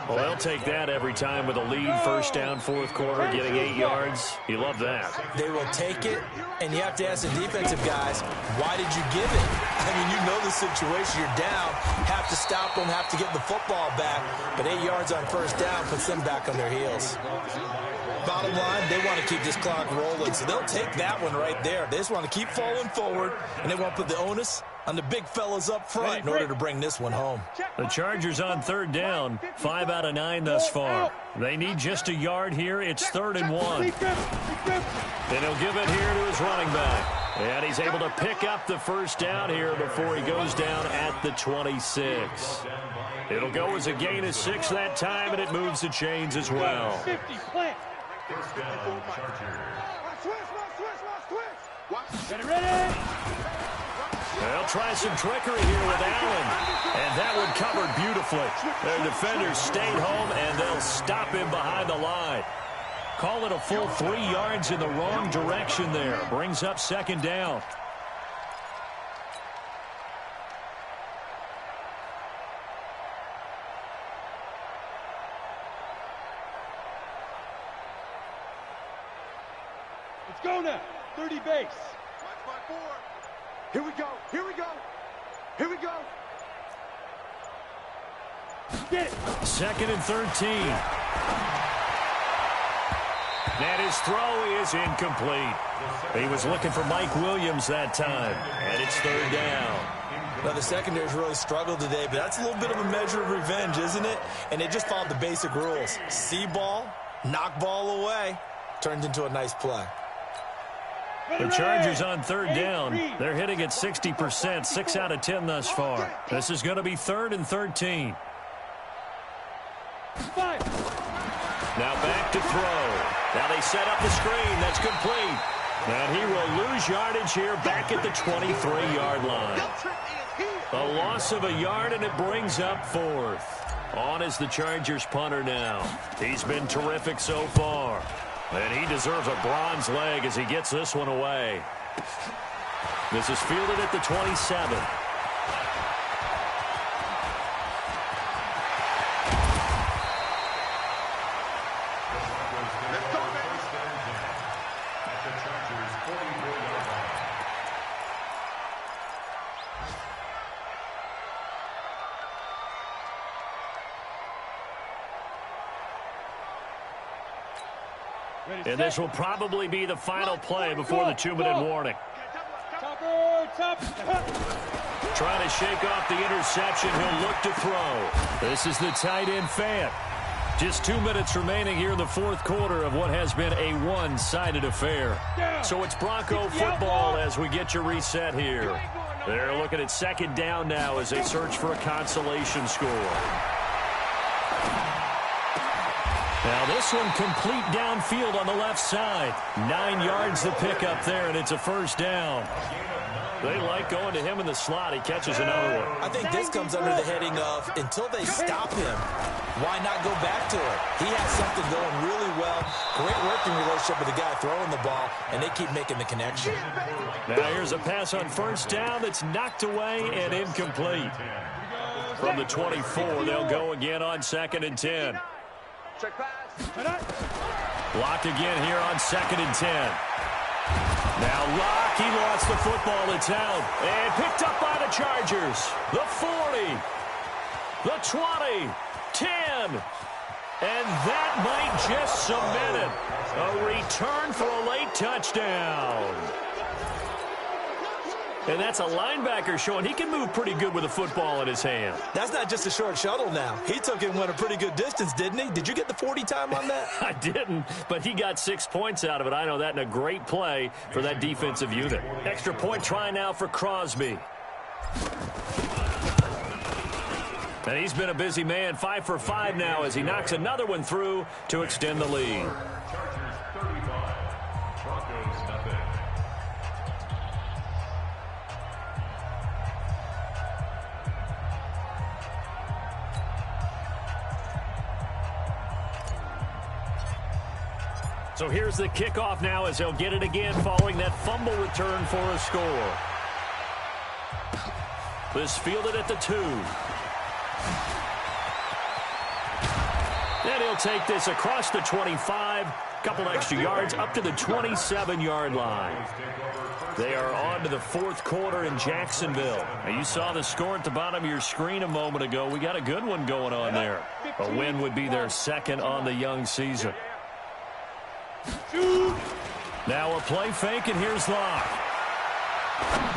Well, they'll take that every time with a lead, first down, fourth quarter, getting 8 yards. You love that. They will take it, and you have to ask the defensive guys, why did you give it? I mean, you know the situation. You're down, have to stop them, have to get the football back. But 8 yards on first down puts them back on their heels. Bottom line, they want to keep this clock rolling, so they'll take that one right there. They just want to keep falling forward, and they want to put the onus on the big fellas up front in order to bring this one home. The Chargers on third down, 5 out of 9 thus far. They need just a yard here. It's 3rd and 1. And he'll give it here to his running back. And he's able to pick up the first down here before he goes down at the 26. It'll go as a gain of 6 that time, and it moves the chains as well. First down, Chargers. Get it ready. They'll try some trickery here with Allen. And that one covered beautifully. Their defenders stayed home, and they'll stop him behind the line. Call it a full 3 yards in the wrong direction there. Brings up second down. Let's go now. 30 base. Watch by 4. Here we go. Here we go. Here we go. Get it. 2nd and 13. And his throw is incomplete. He was looking for Mike Williams that time, and it's 3rd down. Now, the secondary's really struggled today, but that's a little bit of a measure of revenge, isn't it? And they just followed the basic rules. See ball, knock ball away. Turns into a nice play. The Chargers on 3rd down. They're hitting at 60%, 6 out of 10 thus far. This is going to be 3rd and 13. Now back to throw. Now they set up the screen. That's complete. And he will lose yardage here back at the 23-yard line. A loss of a yard, and it brings up 4th. On is the Chargers punter now. He's been terrific so far. And he deserves a bronze leg as he gets this one away. This is fielded at the 27. And this will probably be the final play before the 2-minute warning. Trying to shake off the interception. He'll look to throw. This is the tight end Fant. Just 2 minutes remaining here in the 4th quarter of what has been a one-sided affair. So it's Bronco football as we get you reset here. They're looking at 2nd down now as they search for a consolation score. Now this one complete downfield on the left side. 9 yards to pick up there, and it's a 1st down. They like going to him in the slot. He catches another one. I think this comes under the heading of until they stop him, why not go back to it? He has something going really well. Great working relationship with the guy throwing the ball, and they keep making the connection. Now here's a pass on 1st down that's knocked away and incomplete. From the 24, they'll go again on 2nd and 10. Lock again here on 2nd and 10. Now Lock, he lost the football. It's out. And picked up by the Chargers. The 40. The 20. 10. And that might just cement it. A return for a late touchdown. And that's a linebacker showing he can move pretty good with a football in his hand. That's not just a short shuttle now. He took it and went a pretty good distance, didn't he? Did you get the 40 time on that? I didn't, but he got 6 points out of it. I know that, and a great play for that defensive unit. Extra point try now for Crosby. And he's been a busy man, 5 for 5 now as he knocks another one through to extend the lead. Chargers 35, Broncos nothing. So here's the kickoff now as they'll get it again following that fumble return for a score. This fielded at the 2. And he'll take this across the 25, couple extra yards up to the 27-yard line. They are on to the 4th quarter in Jacksonville. Now, you saw the score at the bottom of your screen a moment ago. We got a good one going on there. A win would be their 2nd on the young season. Now a play fake, and here's Locke.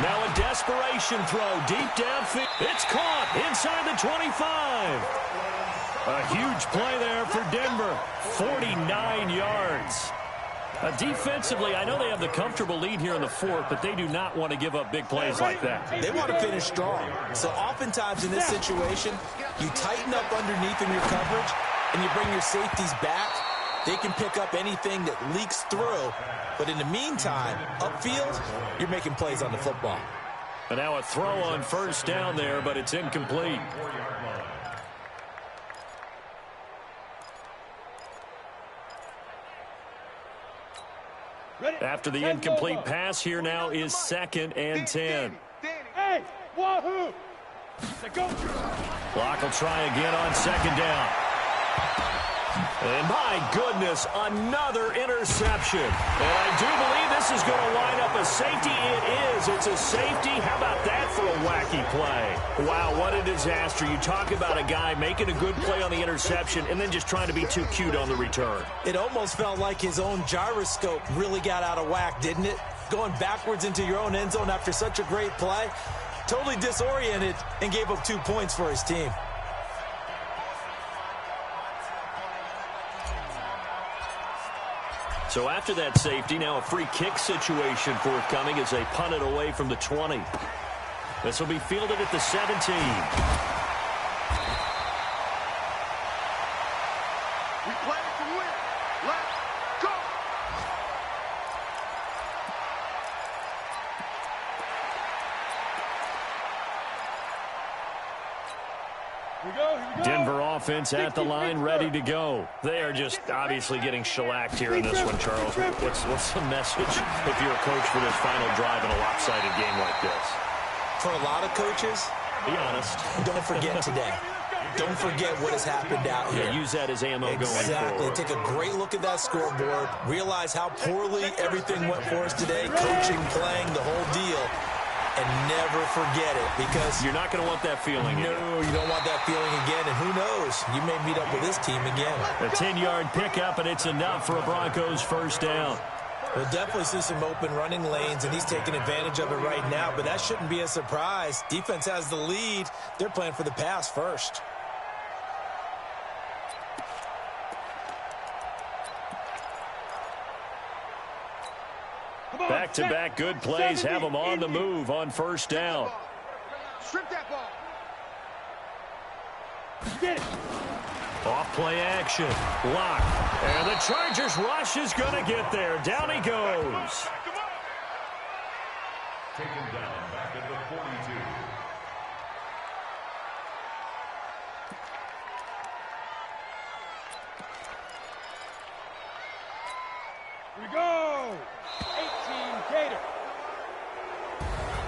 Now a desperation throw deep downfield. It's caught inside the 25. A huge play there for Denver. 49 yards. Defensively, I know they have the comfortable lead here in the 4th, but they do not want to give up big plays like that. They want to finish strong. So oftentimes in this situation, you tighten up underneath in your coverage, and you bring your safeties back. They can pick up anything that leaks through. But in the meantime, upfield, you're making plays on the football. And now a throw on 1st down there, but it's incomplete. After the incomplete pass, here now is 2nd and 10. Hey, wahoo! Clock will try again on 2nd down. And my goodness, another interception. And I do believe this is going to line up a safety. It is. It's a safety. How about that for a wacky play? Wow, what a disaster. You talk about a guy making a good play on the interception and then just trying to be too cute on the return. It almost felt like his own gyroscope really got out of whack, didn't it? Going backwards into your own end zone after such a great play. Totally disoriented and gave up 2 points for his team. So after that safety, now a free kick situation forthcoming as they punt it away from the 20. This will be fielded at the 17. We play to win. Let's go. Here we go. Denver offense at the line, ready to go. They are just obviously getting shellacked here in this one, Charles. What's the message if you're a coach for this final drive in a lopsided game like this? For a lot of coaches, be honest. Don't forget today. Don't forget what has happened out here. Yeah, use that as ammo going forward. Exactly. Take a great look at that scoreboard. Realize how poorly everything went for us today. Coaching, playing, the whole deal. And never forget it, because you're not going to want that feeling again. No, you don't want that feeling again, and who knows? You may meet up with this team again. A 10-yard pickup, and it's enough for a Broncos first down. We'll definitely see some open running lanes, and he's taking advantage of it right now, but that shouldn't be a surprise. Defense has the lead. They're playing for the pass first. Back-to-back good plays have them on the move on first down. Strip that ball. Get it. Off play action. Lock. And the Chargers rush is going to get there. Down he goes. Taken down back at the 42. Here we go. 18 Gator.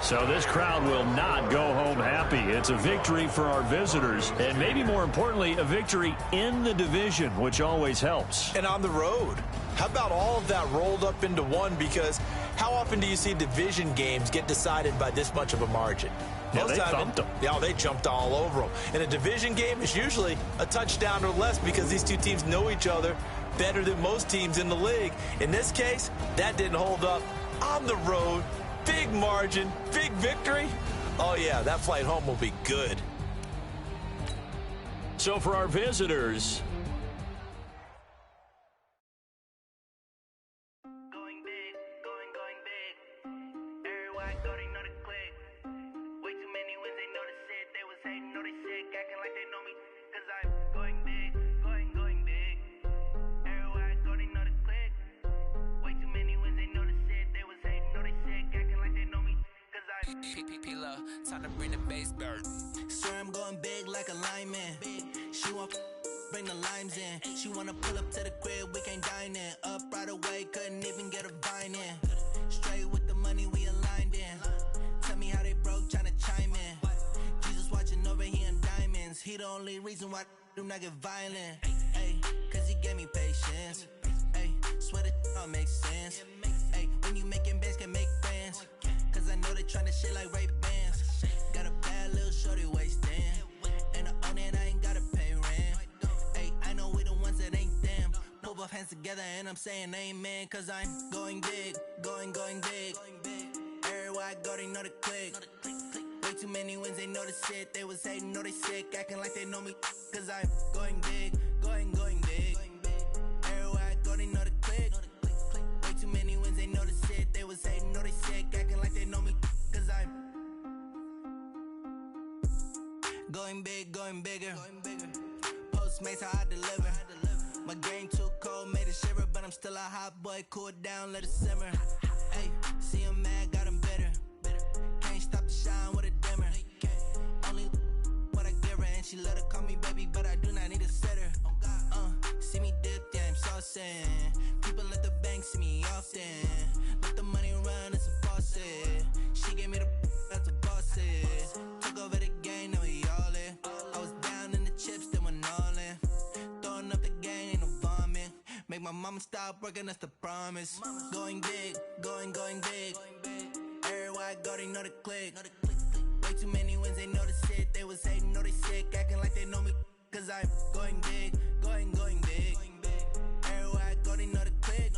So this crowd will not go home happy. It's a victory for our visitors, and maybe more importantly, a victory in the division, which always helps. And on the road. How about all of that rolled up into one? Because how often do you see division games get decided by this much of a margin? Yeah, they thumped them. Yeah, they jumped all over them. In a division game, it's usually a touchdown or less because these two teams know each other better than most teams in the league. In this case, that didn't hold up. On the road, big margin, big victory. Oh, yeah, that flight home will be good. So for our visitors, time to bring the base bird. Swear I'm going big like a lineman. She want bring the limes in. She wanna pull up to the crib, we can't dine in. Up right away, couldn't even get a vine in. Straight with the money we aligned in. Tell me how they broke, tryna chime in. Jesus watching over here in diamonds. He the only reason why I do not get violent. Ay, cause he gave me patience. Ay, swear that all makes sense. Ay, when you making bands can make friends. Cause I know they tryna shit like Ray-Bans. Got a bad little shorty wasting. And I own it, I ain't gotta pay rent. Hey, I know we the ones that ain't them. Pull both hands together and I'm saying amen. Cause I'm going big, going big. Everywhere I go, they know the click. Way too many wins, they know the shit. They was hating, know they sick, acting like they know me. Cause I'm going big, going big. Everywhere I go, they know the click. Way too many wins, they know the shit. They was hating, know they sick, acting like they know me. Cause I'm going big, going bigger. Postmates how I deliver. My game too cold, made it shiver, but I'm still a hot boy. Cool it down, let it simmer. Hey, see him mad, got him bitter. Can't stop the shine with a dimmer. Only what I give her, and she let her call me baby, but I do not need a sitter. See me dip, yeah, I'm saucing. People at the bank see me often. Let the money run, it's a faucet. She gave me the that's a boss is. Took over the game, now we all in. I was down in the chips, then went all in. Throwing up the game, my mama stop working, that's the promise. Going big, going big. Everywhere I go, they know the click. Way too many wins, they know the shit. They was hating, know they sick, acting like they know me. Cause I'm going big, going big. Everywhere I go, they know the click.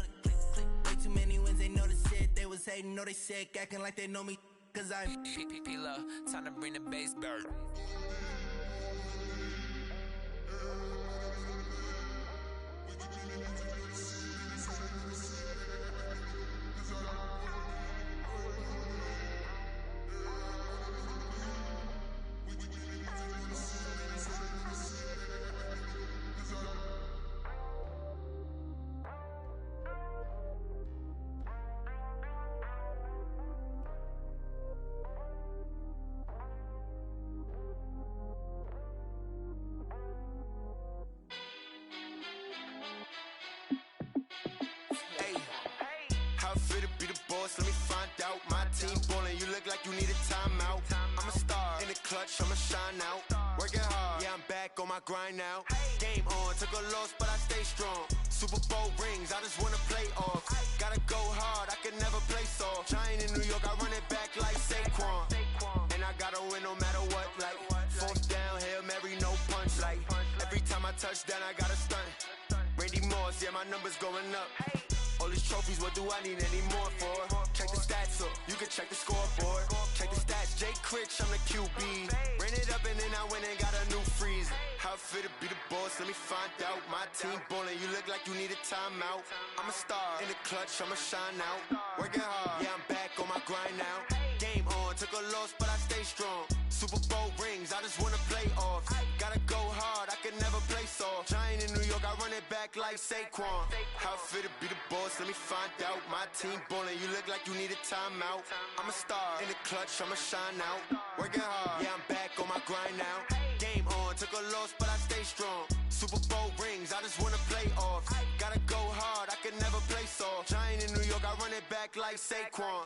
Way too many wins, they know the shit. They was hating, know they sick, acting like they know me. Cause I'm P-P-P-Love, time to bring the bass bird. Let me find out. My team ballin', you look like you need a timeout. I'm a star in the clutch, I'ma shine out. Working hard, yeah, I'm back on my grind now. Game on, took a loss, but I stay strong. Super Bowl rings, I just wanna play off. Gotta go hard, I can never play soft. Giant in New York, I run it back like Saquon. And I gotta win no matter what, like fourth down, Hail Mary, no punch. Like every time I touch down, I gotta stunt. Randy Moss, yeah, my numbers going up. All these trophies, what do I need any more for? Check the stats up, you can check the scoreboard. Check the stats, Jay Critch, I'm the QB. Ran it up and then I went and got a new freeze. How it feel to be the boss, let me find out. My team ballin', you look like you need a timeout. I'm a star in the clutch, I'ma shine out. Working hard, yeah, I'm back on my grind now. Game on, took a loss, but I stay strong. Super Bowl rings, I just wanna play off. Gotta go hard, I can never play soft. Giant in New York, I run it back like Saquon. How it feel to be the boss, let me find out. My team ballin', you look like you need a timeout. I'm a star in the clutch, I'ma shine out. Working hard, yeah, I'm back on my grind now. Game on, took a loss, but I stay strong. Super Bowl rings, I just wanna play off. Gotta go hard, I can never play soft. Giant in New York, I run it back like Saquon.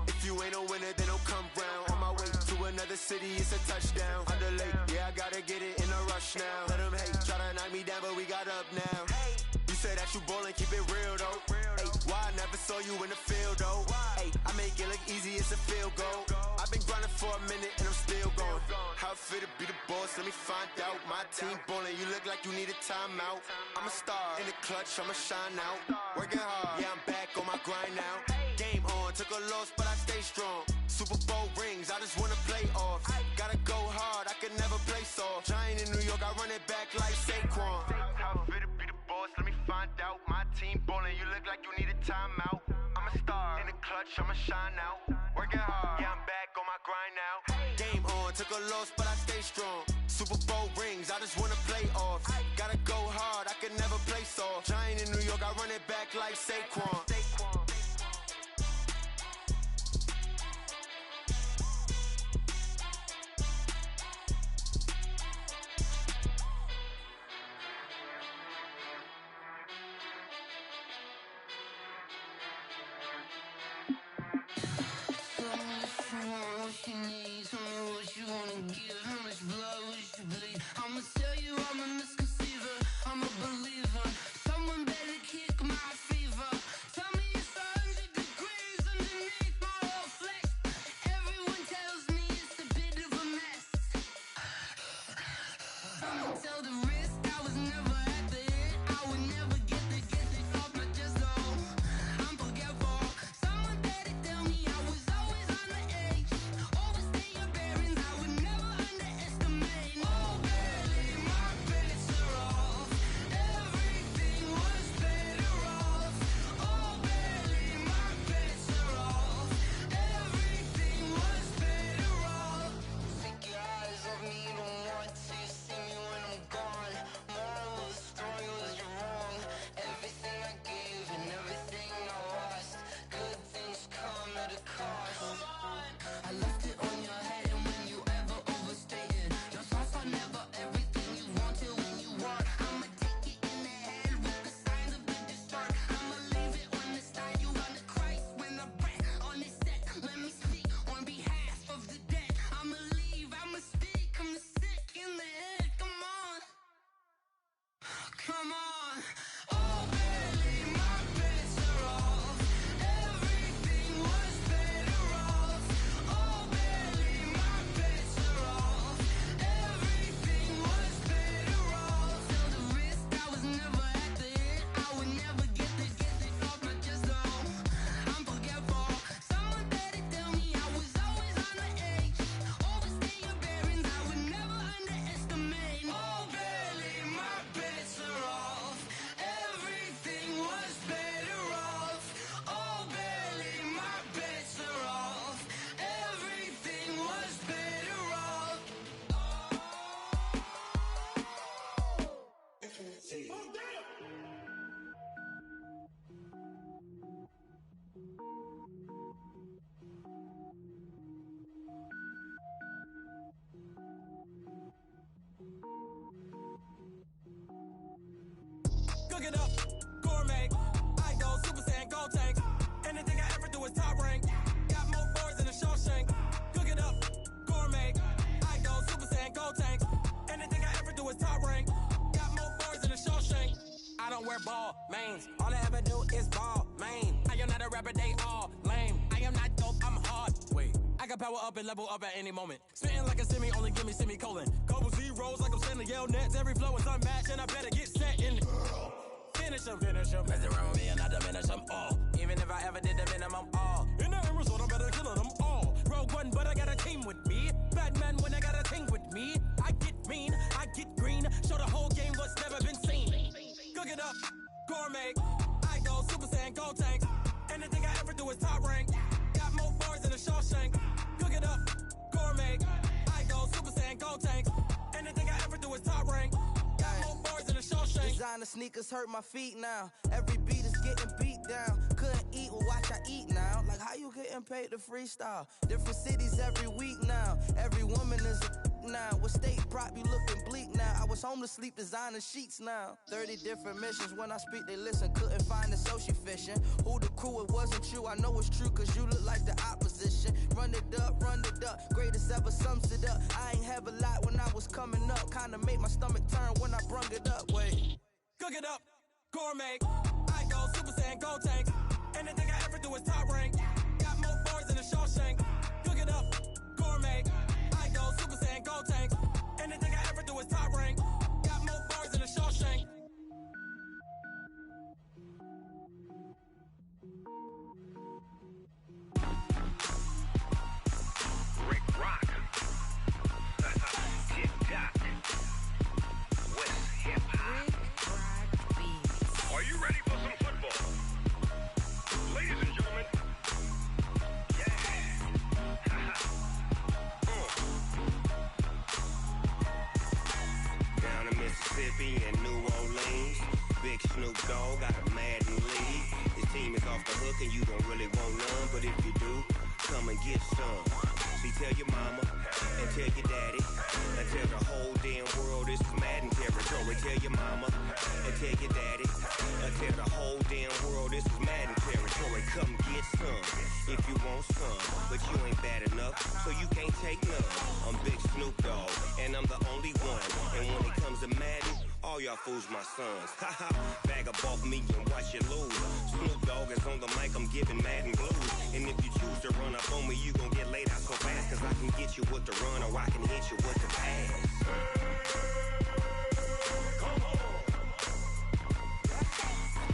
If you ain't a winner, then don't come round. On my way to another city, it's a touchdown. Under late, yeah, I gotta get it in a rush now. Let them hate, try to knock me down, but we got up now. You say that you ballin', keep it real though. Ay, why I never saw you in the field though? Ay, I make it look easy, it's a field goal. I've been grinding for a minute and I'm still going. How it feel to be the boss, let me find out. My team ballin', you look like you need a timeout. I'm a star in the clutch, I'ma shine out. Working hard, yeah, I'm back on my grind now. Game on, took a loss, but I stay strong. Super Bowl rings, I just wanna play off. Gotta go hard, I can never play soft. Giant in New York, I run it back like Saquon. How it feel to be the boss, let me find out. My team ballin', you look like you need a timeout. I'm a star in the clutch, I'ma shine out. Working hard, yeah, I'm back on my grind now. Game on, took a loss, but I stay strong. Super Bowl rings, I just wanna play off. Gotta go hard, I can never play soft. Giant in New York, I run it back like Saquon. I'ma tell you I'm a misconceiver, I'm a believer. Someone better kick my fever. Tell me it's 100 degrees underneath my whole flesh. Everyone tells me it's a bit of a mess. I'ma tell the risk I was never at the hit. I would never get it off my chest though. I'm forgetful. Someone better tell me I was always on the edge. Overstay your bearings, I would never underestimate. Oh, barely, my credit's a can power up and level up at any moment. Spitting like a semi, only give me semicolon. Couple zeros like I'm sending yell nets. Every flow is unmatched, and I better get set in. Finish them. Mess around with me and I diminish them all. Even if I ever did the minimum, all. In the end result, I'm better killing them all. Rogue One, but I got a team with me. Batman when I got a team with me. I get mean, I get green. Show the whole game what's never been seen. Cook it up, gourmet. I go Super Saiyan, gold tank. Anything I ever do is top rank. Got more bars than a Shawshank. Cook it up, gourmet. I go Super Saiyan, gold tank. Anything I ever do is top rank. Got more bars than a Shawshank. Designer sneakers hurt my feet now. Every beat is getting beat down. Couldn't eat, well watch I eat now. Like how you getting paid to freestyle? Different cities every week now. Every woman is a now. With state prop, you looking bleak now. I was home to sleep, designing sheets now. 30 different missions. When I speak, they listen. Couldn't find the social fishing. Who the crew, it wasn't you. I know it's true, cause you look like the opposition. Run it up. Greatest ever sums it up. I ain't have a lot when I was coming up. Kinda made my stomach turn when I brung it up. Wait. Cook it up, gourmet. I go Super Saiyan, gold tank. Anything I ever do is top rank. Got more bars than a Shawshank. Cook it up, gourmet. I go Super Saiyan, gold tank. Anything I ever do is top rank. Got more bars than a Shawshank. Rick Rock. Tick-tock. West hip-hop. Are you ready for some football? Ladies and gentlemen. Yeah. Down in Mississippi and New Orleans, Big Snoop Dogg got a Madden league. His team is off the hook and you don't really want none, but if you do, come and get some. See, tell your mama and tell your daddy and tell the whole damn world this is Madden territory. Tell your mama and tell your daddy and tell the whole damn world this is Madden territory. Come get some if you want some, but you ain't bad enough, so you can't take none. I'm Big Snoop Dogg and I'm the only one. And when it comes to Madden, all y'all fools my sons. Haha, bag up off me and watch you lose. Snoop Dogg is on the mic, I'm giving Madden blues. And if you choose to run up on me, you gon' get laid out so fast, cause I can get you with the run or I can hit you with the pass.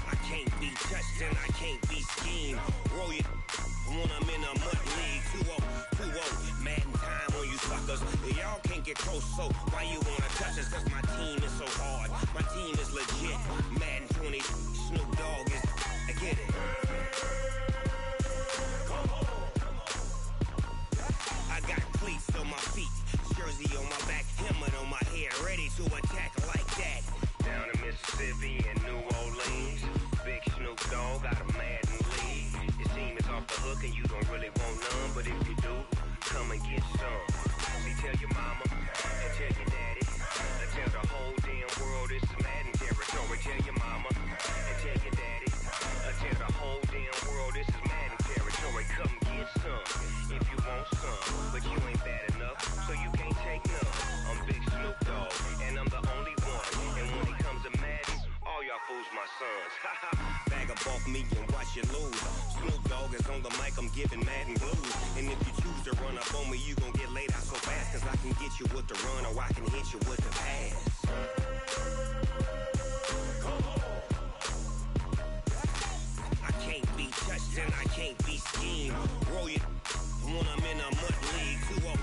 I can't be touched and I can't be schemed. Roll you when I'm in a mud league. 2-0, Madden time on you suckers. Y'all can't get close, so why you wanna touch us? Cause my team is so hard, my team is legit. Madden 20, Snoop Dogg is, I get it. I got cleats on my feet, jersey on my back, helmet on my head, ready to attack like that. Down in Mississippi and New Orleans, Big Snoop Dogg got a Madden league. His team is off the hook and you don't really want none, but if you do, come and get some. See, tell your mama and tell your daddy and tell the whole damn world this is Madden territory. Tell your mama and tell your daddy and tell the whole damn world this is Madden territory. Come get some if you want some, but you ain't bad enough, so you can't take none. I'm Big Snoop Dogg and I'm the only one. And when it comes to Madden, all y'all fools my sons. Bag up off me and watch you lose. Snoop Dogg is on the mic, I'm giving Madden blues. And if you choose to run up on me, you gon' get laid out so fast, cause I can get you with the run or I can hit you with the pass. I can't be touched and I can't be schemed. Roll you when I'm in a mud league. 2-0,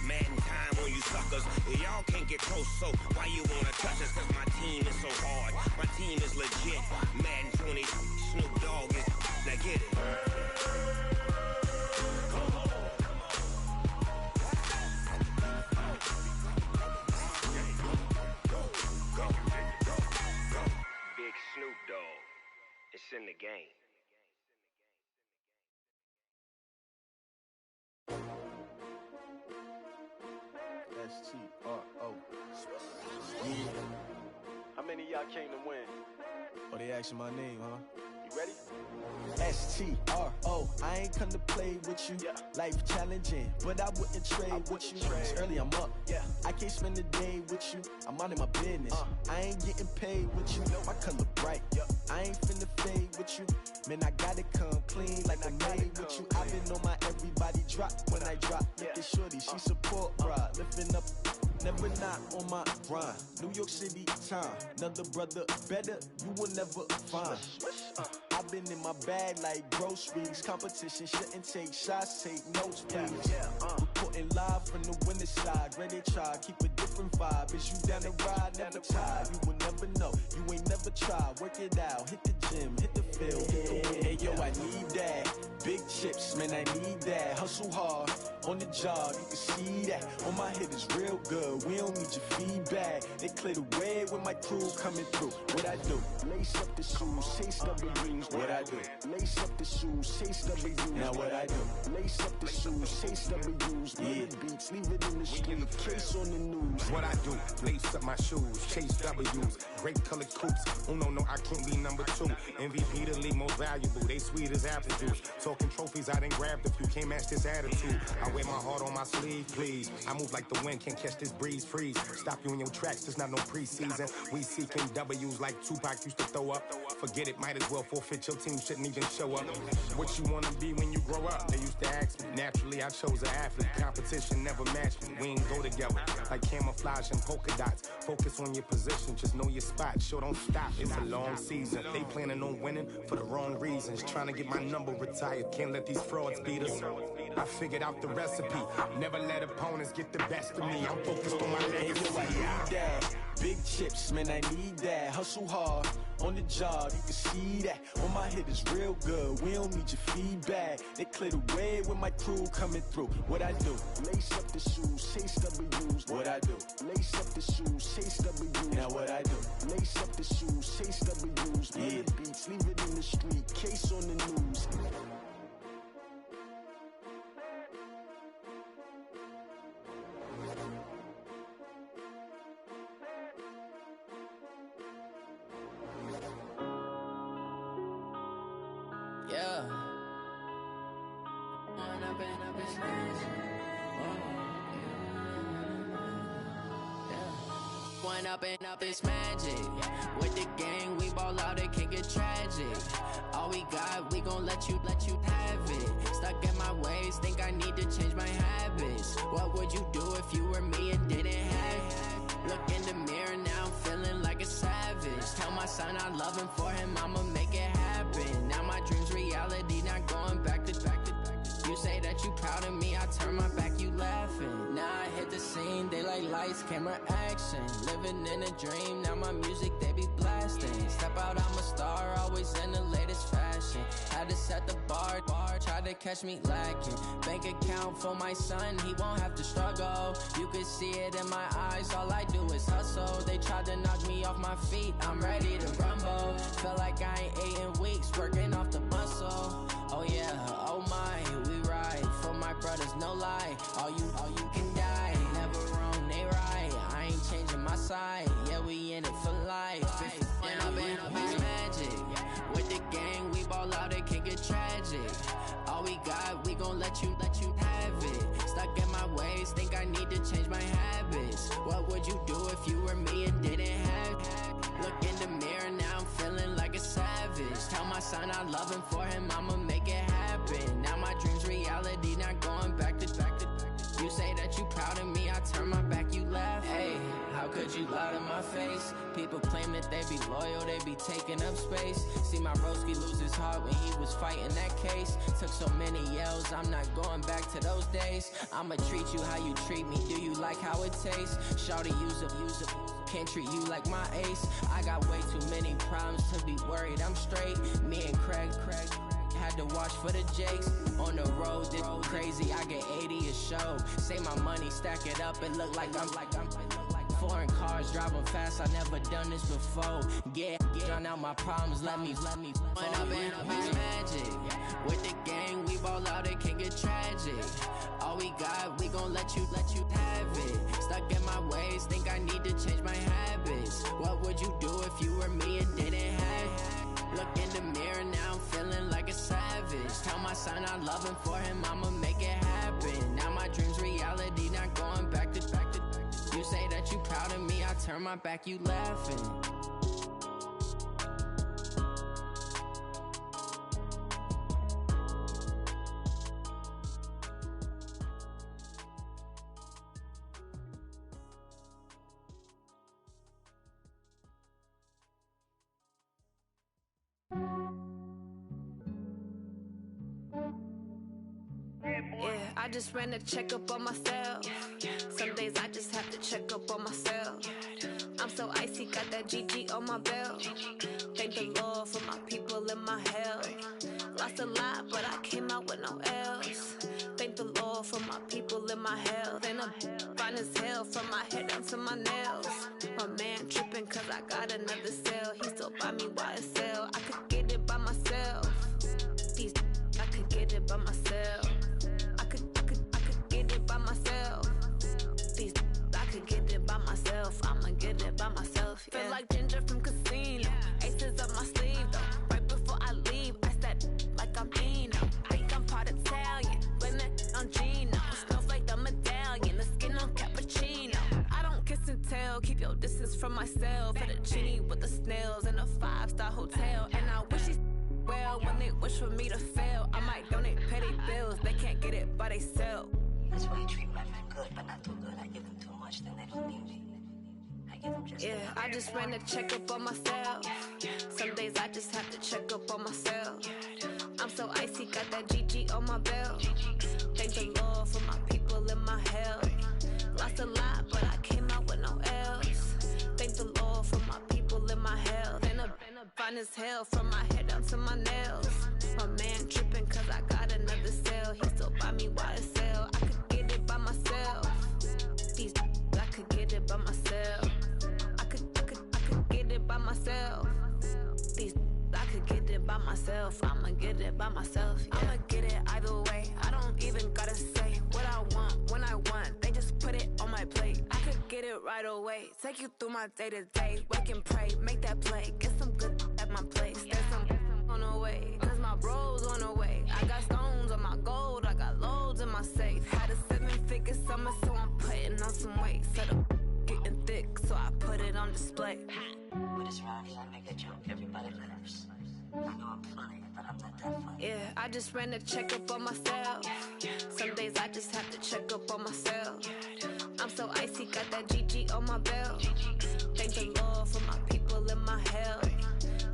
Madden time on you suckers. Y'all can't get close, so why you wanna touch us? Cause my team is so hard, my team is legit. Madden 20, Snoop Dogg is, now get it. Big Snoop Dogg, it's in the game. S-T-R-O. Yeah. How many of y'all came to win? Oh, they asking my name, huh? You ready? S-T-R-O. I ain't come to play with you. Yeah. Life challenging, but I wouldn't trade with you. It's early, I'm up. Yeah. I can't spend the day with you. I'm out of my business. I ain't getting paid with you. My color bright. Yeah. I ain't finna fade with you. Man, I gotta come clean like I made with you. I've been on my everybody drop, looking shorty, she support ride, lifting up. Never not on my grind. New York City time. Another brother better, you will never find. I've been in my bag like groceries. Competition shouldn't take shots, take notes, please. Reporting live from the winter side. Ready to try, keep a different vibe. Is you down the ride, never tired. You will never know, you ain't never tried. Work it out, hit the gym, hit the field. Hey yo, I need that. Big chips, man, I need that. Hustle hard, on the job, you can see that. On my head is real good, we don't need your feedback. They clear the way with my crew coming through. What I do? Lace up the shoes, chase W's. What I do? Lace up the shoes, chase W's. Now what I do? Lace up the shoes, chase W's. Yeah, beats, leave it in the street, case on the news. What I do? Lace up my shoes, chase W's. Great colored coops. Oh no, I can't be number 2. MVP the league most valuable. They sweet as apple juice. Talking trophies, I done grabbed a few. Can't match this attitude. I wear my heart on my sleeve, please. I move like the wind, can't catch this breeze. Freeze. Stop you in your tracks. There's not no preseason. We seeking W's like Tupac used to throw up. Forget it, might as well forfeit. Your team shouldn't even show up. What you wanna be when you grow up? They used to ask me. Naturally, I chose an athlete. Competition never matched me. We ain't go together like camouflage and polka dots. Focus on your position, just know your spot. Sure, don't stop. It's a long season. They planning on winning for the wrong reasons. Trying to get my number retired. Can't let these frauds beat us. I figured out the recipe. Never let opponents get the best of me. I'm focused on my legacy. I need that. Big chips, man, I need that. Hustle hard, on the job, you can see that. On my head is real good, we don't need your feedback. They clear the way with my crew coming through. What I do? Lace up the shoes, chase W's. What I do? Lace up the shoes, chase W's. Now what I do? Lace up the shoes, chase W's. Yeah, beats, leave it in the street, case on the news. Yeah. One up and up is magic. With the gang, we ball out, it can get tragic. All we got, we gon' let you have it. Stuck in my ways, think I need to change my habits. What would you do if you were me and didn't have it? Look in the mirror now, I'm feeling like a savage. Tell my son I love him, for him I'ma make it happen. Now my dream's reality, not going back to. You say that you proud of me, I turn my back, you laughing. Now I hit the scene, they like lights, camera, action. Living in a dream, now my music, they be blasting. Step out, I'm a star, always in the latest fashion. Had to set the bar, try to catch me lacking. Bank account for my son, he won't have to struggle. You could see it in my eyes, all I do is hustle. They tried to knock me off my feet, I'm ready to rumble. Feel like I ain't ate in weeks, working off the muscle. Oh yeah, oh my, we ride for my brothers, no lie. All you can die, never wrong, they right. I ain't changing my side, yeah, we in it for life. And up is magic. With the gang, we ball out, it can get tragic. All we got, we gon' let you have it. Stuck in my ways, think I need to change my habits. What would you do if you were me and didn't have it? Look in the mirror, now I'm feeling like a savage. Tell my son I love him, for him I'ma make it happen. Now my dream's reality, not going back to. You say that you proud of me, I turn my back, you laugh. Hey, how could you lie to my face? People claim that they be loyal, they be taking up space. See my broski lose his heart when he was fighting that case. Took so many yells, I'm not going back to those days. I'ma treat you how you treat me, do you like how it tastes? Shawty, use up, can't treat you like my ace. I got way too many problems to be worried, I'm straight. Me and Craig had to watch for the Jakes. On the road, this crazy, I get 80 a show. Say my money, stack it up, it look like I'm foreign cars, driving fast, I never done this before. Yeah, drown out my problems, let me One up and up is magic. With the gang, we ball out, it can get tragic. All we got, we gon' let you have it. Stuck in my ways, think I need to change my habits. What would you do if you were me and didn't have it? Look in the mirror, now I'm feeling like a savage. Tell my son I love him, for him I'ma make it happen. Now my dream's reality, not going back to. You say that you proud of me, I turn my back, you laughing. Yeah, I just ran a checkup on myself. Some days I just have to check up on myself. I'm so icy, got that GG on my belt. Thank the Lord for my people in my health. Lost a lot, but I came out with no L's. Thank the Lord for my people in my health. And I'm fine as hell from my head down to my nails. My man tripping cause I got another cell. He still buy me YSL. I could get it by myself. These I could get it by myself. I could get it by myself. These I could get it by myself. I'ma get it by myself. Yeah. Feel like Ginger from Casino. Aces up my sleeve though. Right before I leave, I said like I'm Dino. Think I'm part Italian, blame it on Gino. Smells like the medallion, the skin on cappuccino. I don't kiss and tell, keep your distance from myself. At a genie with the snails in a 5-star hotel. And I wish he's well when they wish for me to fail. I might donate petty bills, they can't get it by themselves. That's why you treat my friend good, but not too good. I give them too much, then they don't need me. I give them just yeah, I just ran a checkup on myself. Some days I just have to check up on myself. I'm so icy, got that GG on my belt. Thank the Lord for my people in my health. Lost a lot, but I came out with no L's. Thank the Lord for my people in my health. And I'm fine as hell from my head down to my nails. My man tripping cause I got another cell. He still buy me YSL. I could get it by myself. These I could get it by myself. I could get it by myself. These I could get it by myself. I'ma get it by myself. Yeah. I'ma get it either way. I don't even gotta say what I want when I want. They just put it on my plate. I could get it right away. Take you through my day to day. Wake and pray, make that play. Get some good at my place. There's some on the way. Cause my bro's on the way. I got stones on my gold. I got loads in my safe. Had a 7-figure summer, so I'm putting on some weight. Set up getting thick, so I put it on display. With this round here, I make a joke. Everybody laughs. I know I'm funny, but I'm not that funny. Yeah, I just ran a checkup on myself. Some days I just have to check up on myself. I'm so icy, got that GG on my belt. Thank the Lord for my people in my health.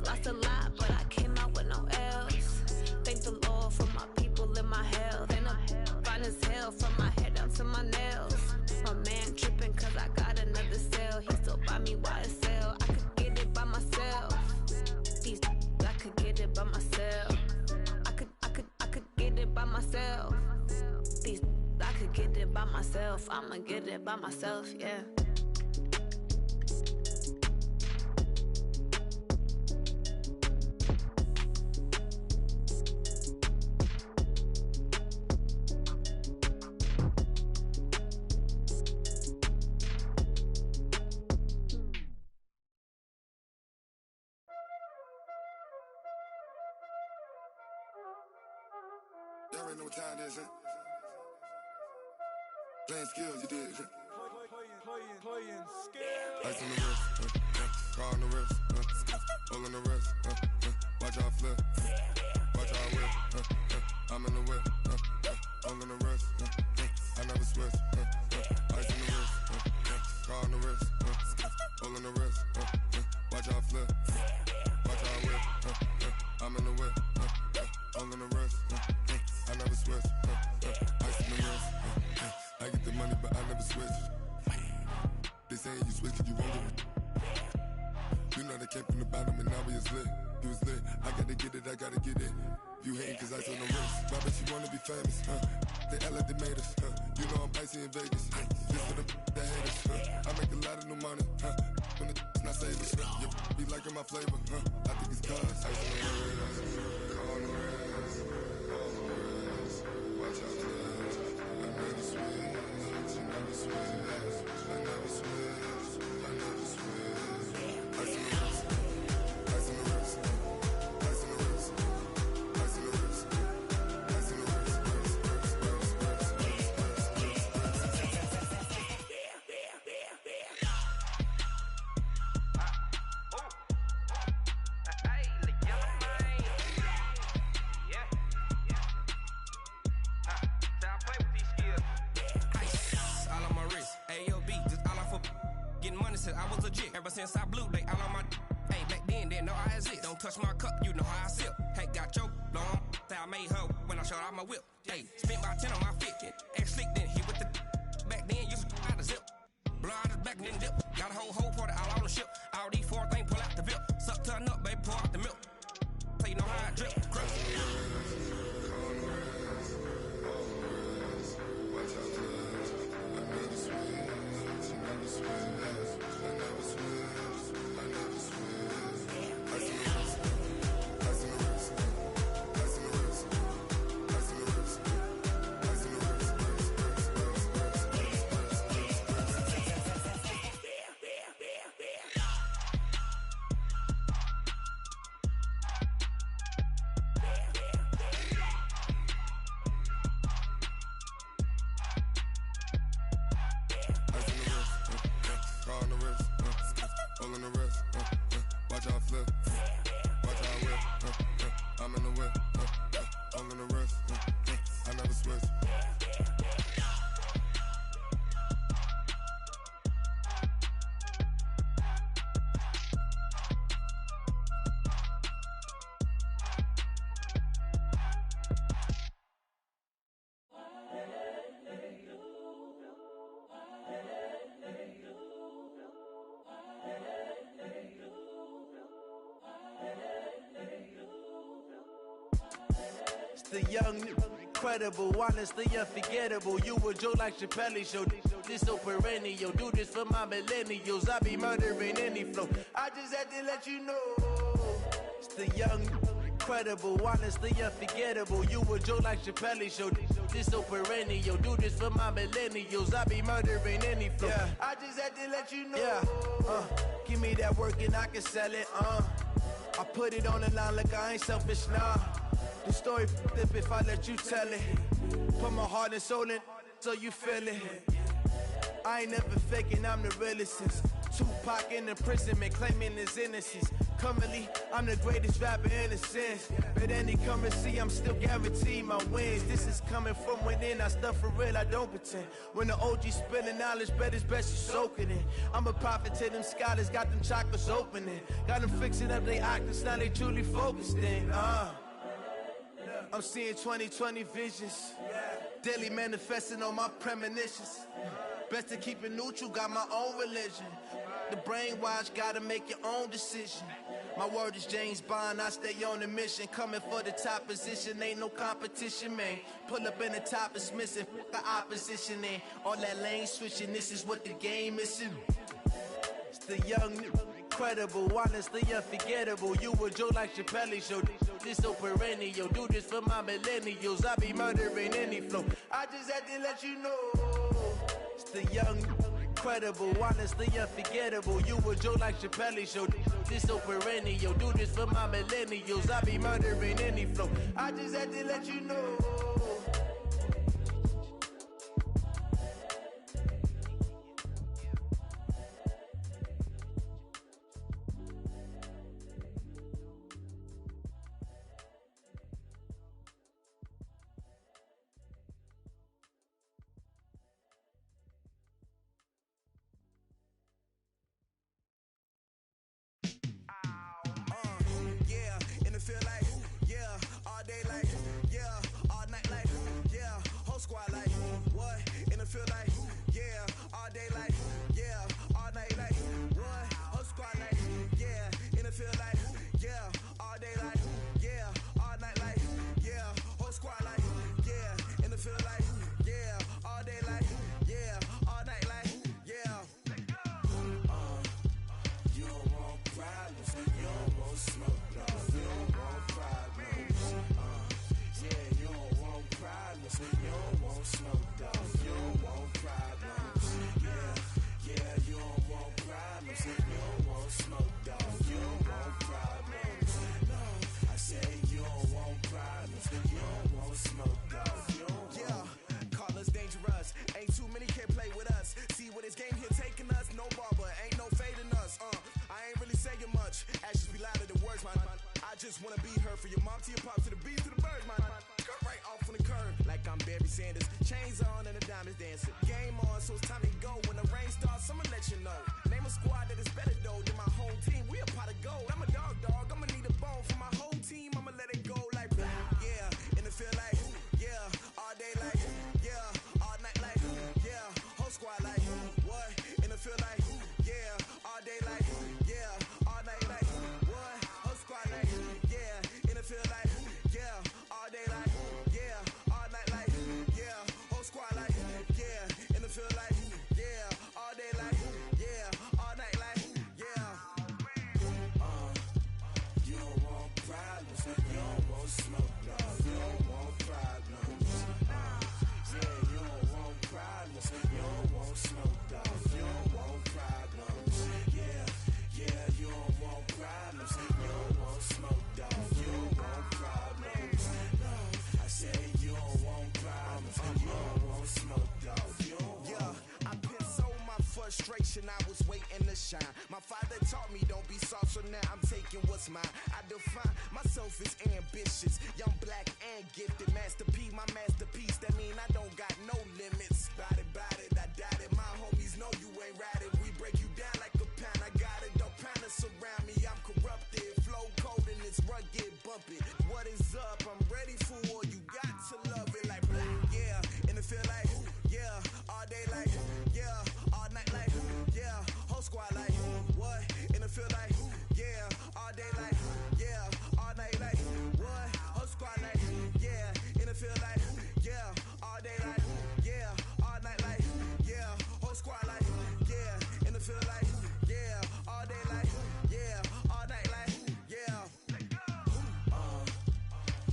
Lost a lot, but I came out with no L's. Thank the Lord for my people in my health. And I'm fine as hell from my head down to my nails. My man tripping cause I got another cell. He still buy me YSL. I could get it by myself. These I could get it by myself. I could get it by myself. These I could get it by myself. I'ma get it by myself, yeah. Y'all already know what time it is, huh? Playing skills, you did, huh? Playing skills. Ice on the wrist, car on the wrist, hole on the wrist, watch out flip, watch out whip, I'm in the whip, hole on the wrist, I never switch, ice on the wrist, car on the wrist, hole on the wrist, watch out flip, watch out whip, I'm in the whip, hole on the wrist, I never switch, ice on the wrist, I get the money but I never switch. They saying you switch cause you won't get it. You know they came from the bottom and now we is lit. You was lit, I gotta get it, I gotta get it. You hating cause ice on the wrist. Why bet you wanna be famous, They act like they made us, You know I'm icy in Vegas, Just for the that hate us, I make a lot of new money, When the not savers, You be liking my flavor, I think it's cause ice on the wrist, on the wrist, watch out for this. I never switch, you never switch, I never switch, I never switch. Ice on the wrist, ice on the wrist, ice on the wrist, ice on the wrist, ice on the wrist, Since I blew, they all on my. Hey, back in, then know I exist. Don't touch my cup, you know how I sip. Hey, got your long, that I made her when I showed out my whip. Hey, spent my 10 on my fit, and slick then hit with the back then, used to out the zip. Blow out his back and then dip. Got a whole party all on the ship. All these 4 things pull out the VIP. Suck turn up, baby, pour out the milk. So you know how I drip. The young, incredible, honestly unforgettable. You a joke like Chappelle show. This so perennial. Do this for my millennials. I be murdering any flow. I just had to let you know. It's the young, incredible, honestly unforgettable. You a joke like Chappelle show. This so perennial. Do this for my millennials. I be murdering any flow. Yeah. I just had to let you know. Yeah. Give me that work and I can sell it. I put it on the line like I ain't selfish, nah. The story flip if I let you tell it. Put my heart and soul in so you feel it. I ain't never faking, I'm the realest since Tupac in imprisonment, claiming his innocence. Currently, I'm the greatest rapper in a sense. But any currency, I'm still guaranteed my wins. This is coming from within, I stuff for real, I don't pretend. When the OG spilling knowledge, bet it's best you soak it in. I'm a prophet to them scholars, got them chakras opening. Got them fixing up their octaves, now they truly focused in. I'm seeing 2020 visions. Daily manifesting on my premonitions. Best to keep it neutral, got my own religion. The brainwash, gotta make your own decision. My word is James Bond, I stay on a mission. Coming for the top position, ain't no competition, man. Pull up in the top, it's missing, the opposition in. All that lane switching, this is what the game is. It's the young, incredible, honestly unforgettable. You a joke like Chappelle show. This so perennial. Do this for my millennials. I be murdering any flow. I just had to let you know. It's the young, incredible, honestly unforgettable. You a joke like Chappelle show. This so perennial. Do this for my millennials. I be murdering any flow. I just had to let you know. I'm Barry Sanders. Chains on and the diamonds dancing. Game on, so it's time to go. When the rain starts, I'ma let you know. Name a squad that is better though than my whole team. We a pot of gold. I'm a dog. I'ma need a bone for my whole team. I'ma let it go like, yeah. In the field like, yeah. All day like, yeah. All night like, yeah. Whole squad like, what? In the field like, yeah. All day like, yeah. All night like, what? Whole squad like, yeah. In the field like, yeah. All day like, yeah. All night like, yeah. Whole squad like, yeah. In the field like, yeah. All day like, yeah. All night like, yeah. You don't want problems, you don't want smoke, no. You don't want problems. Yeah, you don't want problems, you don't want smoke, dog. You don't want problems. Yeah, you don't want problems, you don't want smoke, dog. You don't want problems. No, I said you don't want problems, you don't want smoke, dog. You don't want. Yeah, I pissed so my frustration, I was waiting to shine. My father taught me don't be soft, so now I'm taking what's mine. I define myself as ambitious, young, black, and gifted. Master P, my masterpiece. That mean I don't got no limits. Bout it, I doubt it. My homies know you ain't ratted. We break you down like a pound. I got it, don't pound to surround me. I'm corrupted, flow cold and it's rugged, bumpy. What is up? I'm ready for war. You got to love it like black, yeah. In the field like, yeah. All day like, yeah. All night like, yeah. Whole squad like, what? In the field like, yeah. All day like, yeah. All night like, what? Whole squad like, yeah. In the field like, yeah. All day like, yeah. All night like, yeah. Whole squad like, yeah. In the field like, yeah. All day like, yeah. All night like, yeah.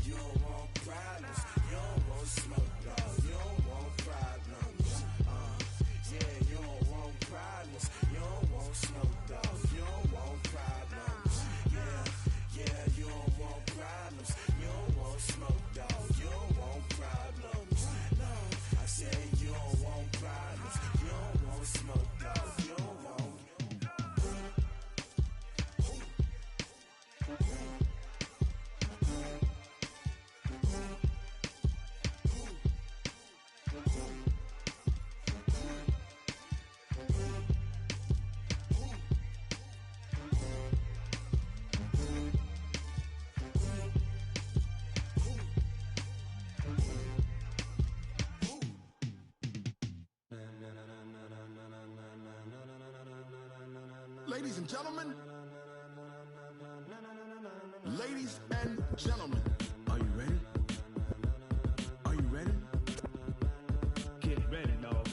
You don't want problems, you don't want smoke, dog. You don't want problems. Yeah, you don't want problems, you don't want smoke, dog. You don't want problems. Yeah, you don't want problems, you don't want smoke, dog. You don't want problems. No, I said you don't want problems, you don't want smoke, dog. You don't want. Ladies and gentlemen, ladies and gentlemen, are you ready? Are you ready? Get ready, dog.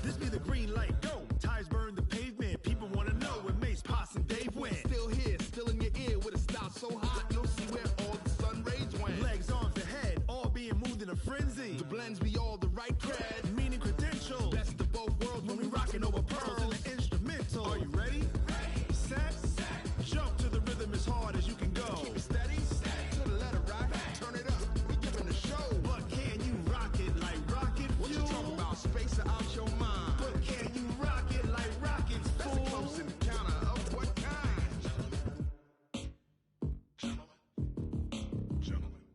This be the green light, go. Tires burn the pavement. People wanna know where Mace, Poss, and Dave went. Still here, still in your ear with a style so hot, you'll see where all the sun rays went. Legs, arms, and head, all being moved in a frenzy. The blends be all the right cred, meaning credentials. best of both worlds when we rockin' over pearls in the instrumental. Are you ready? Set, jump to the rhythm as hard as you can go. Keep it steady, to the letter right, turn it up, we giving the show. But can you rock it like rocket fuel? What you talking about, space or out your mind? But can you rock it like rockets, That's fool? a close encounter of what kind?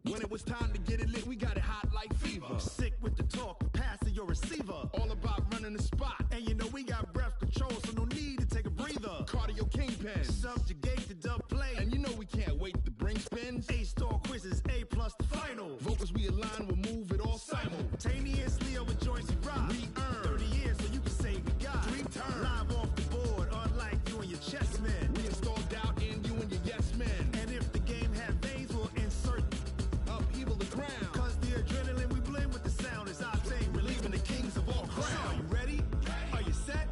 When it was time to get it lit, we got it hot like fever. Sick with the talk, passing your receiver. All about running the spot, And you know we got breath control, so no need to take a breather. cardio kingpin. Subjugate the dub play. And you know we can't wait to bring spins. A-star quizzes, A+ the final. Vocals we align, we'll move it all Simultaneously over joints we rock. We earn 30 years so you can say we got 3 turns. live off the board, unlike you and your chess men. We install doubt in you and your yes men. And if the game had veins, we'll insert Upheaval the ground. Cause the adrenaline we blend with the sound is our thing, relieving the kings of all crowns. So are you ready? Are you set?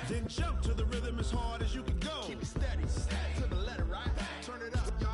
Then jump to the rhythm as hard as you can go. Keep it steady, to the letter right, turn it up, yo.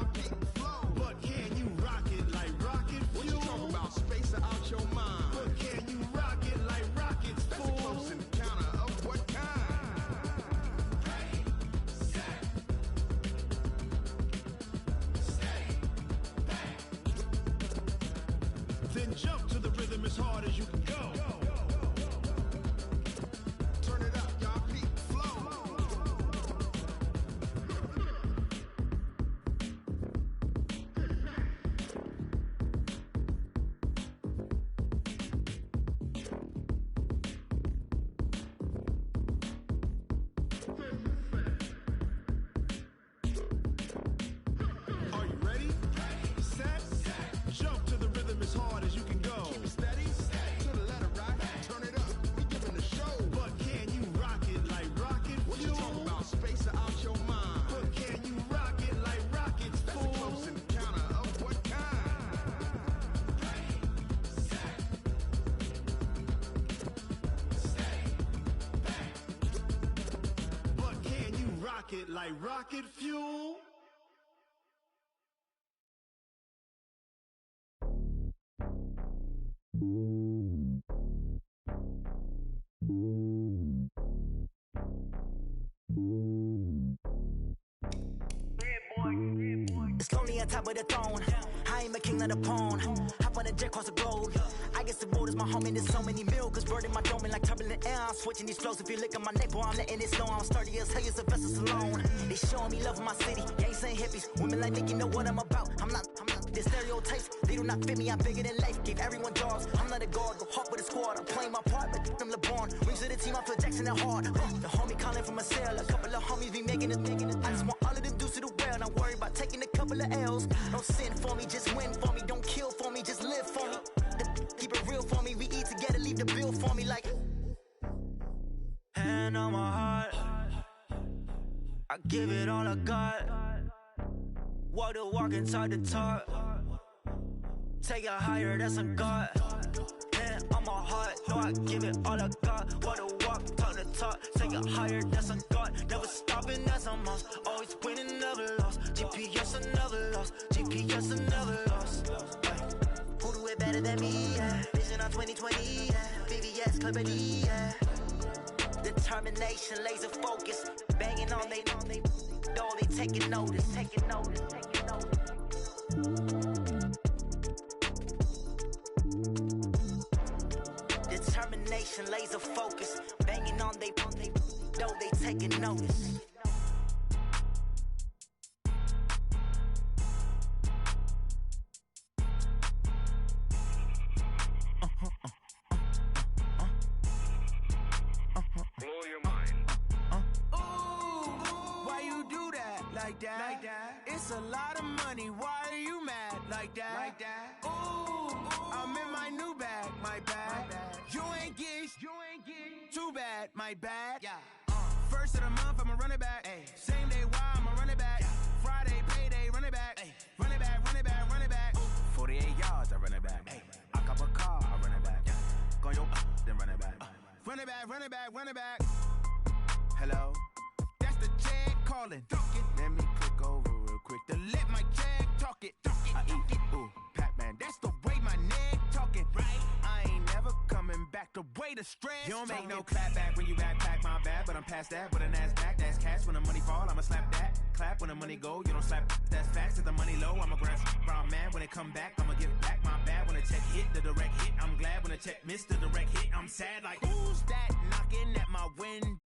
it like rocket fuel. It's lonely on top of the throne. I ain't a king of the pawn. Hop on a jet across the globe. I guess the world is my home and there's so many milk. Bird in my dome and like turbulent air. I'm switching these flows. If you look at my neck, boy, I'm letting it slow. I'm sturdy as hell as a vessel alone. They showing me love in my city. Gangs ain't hippies. Women like Nicky know what I'm about. I'm not. The stereotypes, they do not fit me. I'm bigger than life. Gave everyone jobs. I'm not a guard. Go hop with a squad. I'm playing my part, but I'm LeBron. Rings to the team. I feel Jackson and hard. The homie calling from a cell. A couple of homies be making it. I just want all of them dudes to the well. Not worry about taking a couple of L's. Don't sin for me, just win for me. Don't kill for me, just live for me. Keep it real for me. We eat together, leave the bill for me like. Hand on my heart, I give it all I got. Walk the walk and talk the talk. Take it higher, that's a God. Hand on my heart, no, I give it all I got. Walk the walk, talk the talk. Take it higher, that's a God. Never stopping, that's a must. Always winning, never lost. GPS, I never lost. GPS, I never lost. Who do it better than me? Yeah. Vision on 2020, yeah. VVS, Clarity, yeah. Determination, laser focus. Banging on they door, they taking notice. Taking notice, taking notice. Determination, laser focus. Banging on they door, they taking notice. Like that. It's a lot of money. Why are you mad like that? Like that. Ooh, I'm in my new bag. My bad. You ain't getting too bad. My bad. Yeah. First of the month, I'ma run it back. Ay. Same day, why I'ma run it back. Yeah. Friday, payday, run it back. Ay. Run it back, run it back, run it back. 48 yards, I run it back. Ay. I cop a car, I run it back. Yeah. Go yo, then run it back. Run it back, run it back, run it back. Hello. The check calling. Let me click over real quick to let my check talk it. I eat it. Ooh, Pac-Man, that's the way my neck talking. Right? I ain't never coming back the way the stress. You don't make no clap back when you backpack, my bad, but I'm past that. With an ass back, that's cash. When the money fall, I'ma slap that. Clap when the money go, you don't slap. That's facts. If the money low, I'ma grab brown man. When it come back, I'ma give back my bad. When the check hit, the direct hit. I'm glad when the check missed the direct hit. I'm sad like, who's that knocking at my window?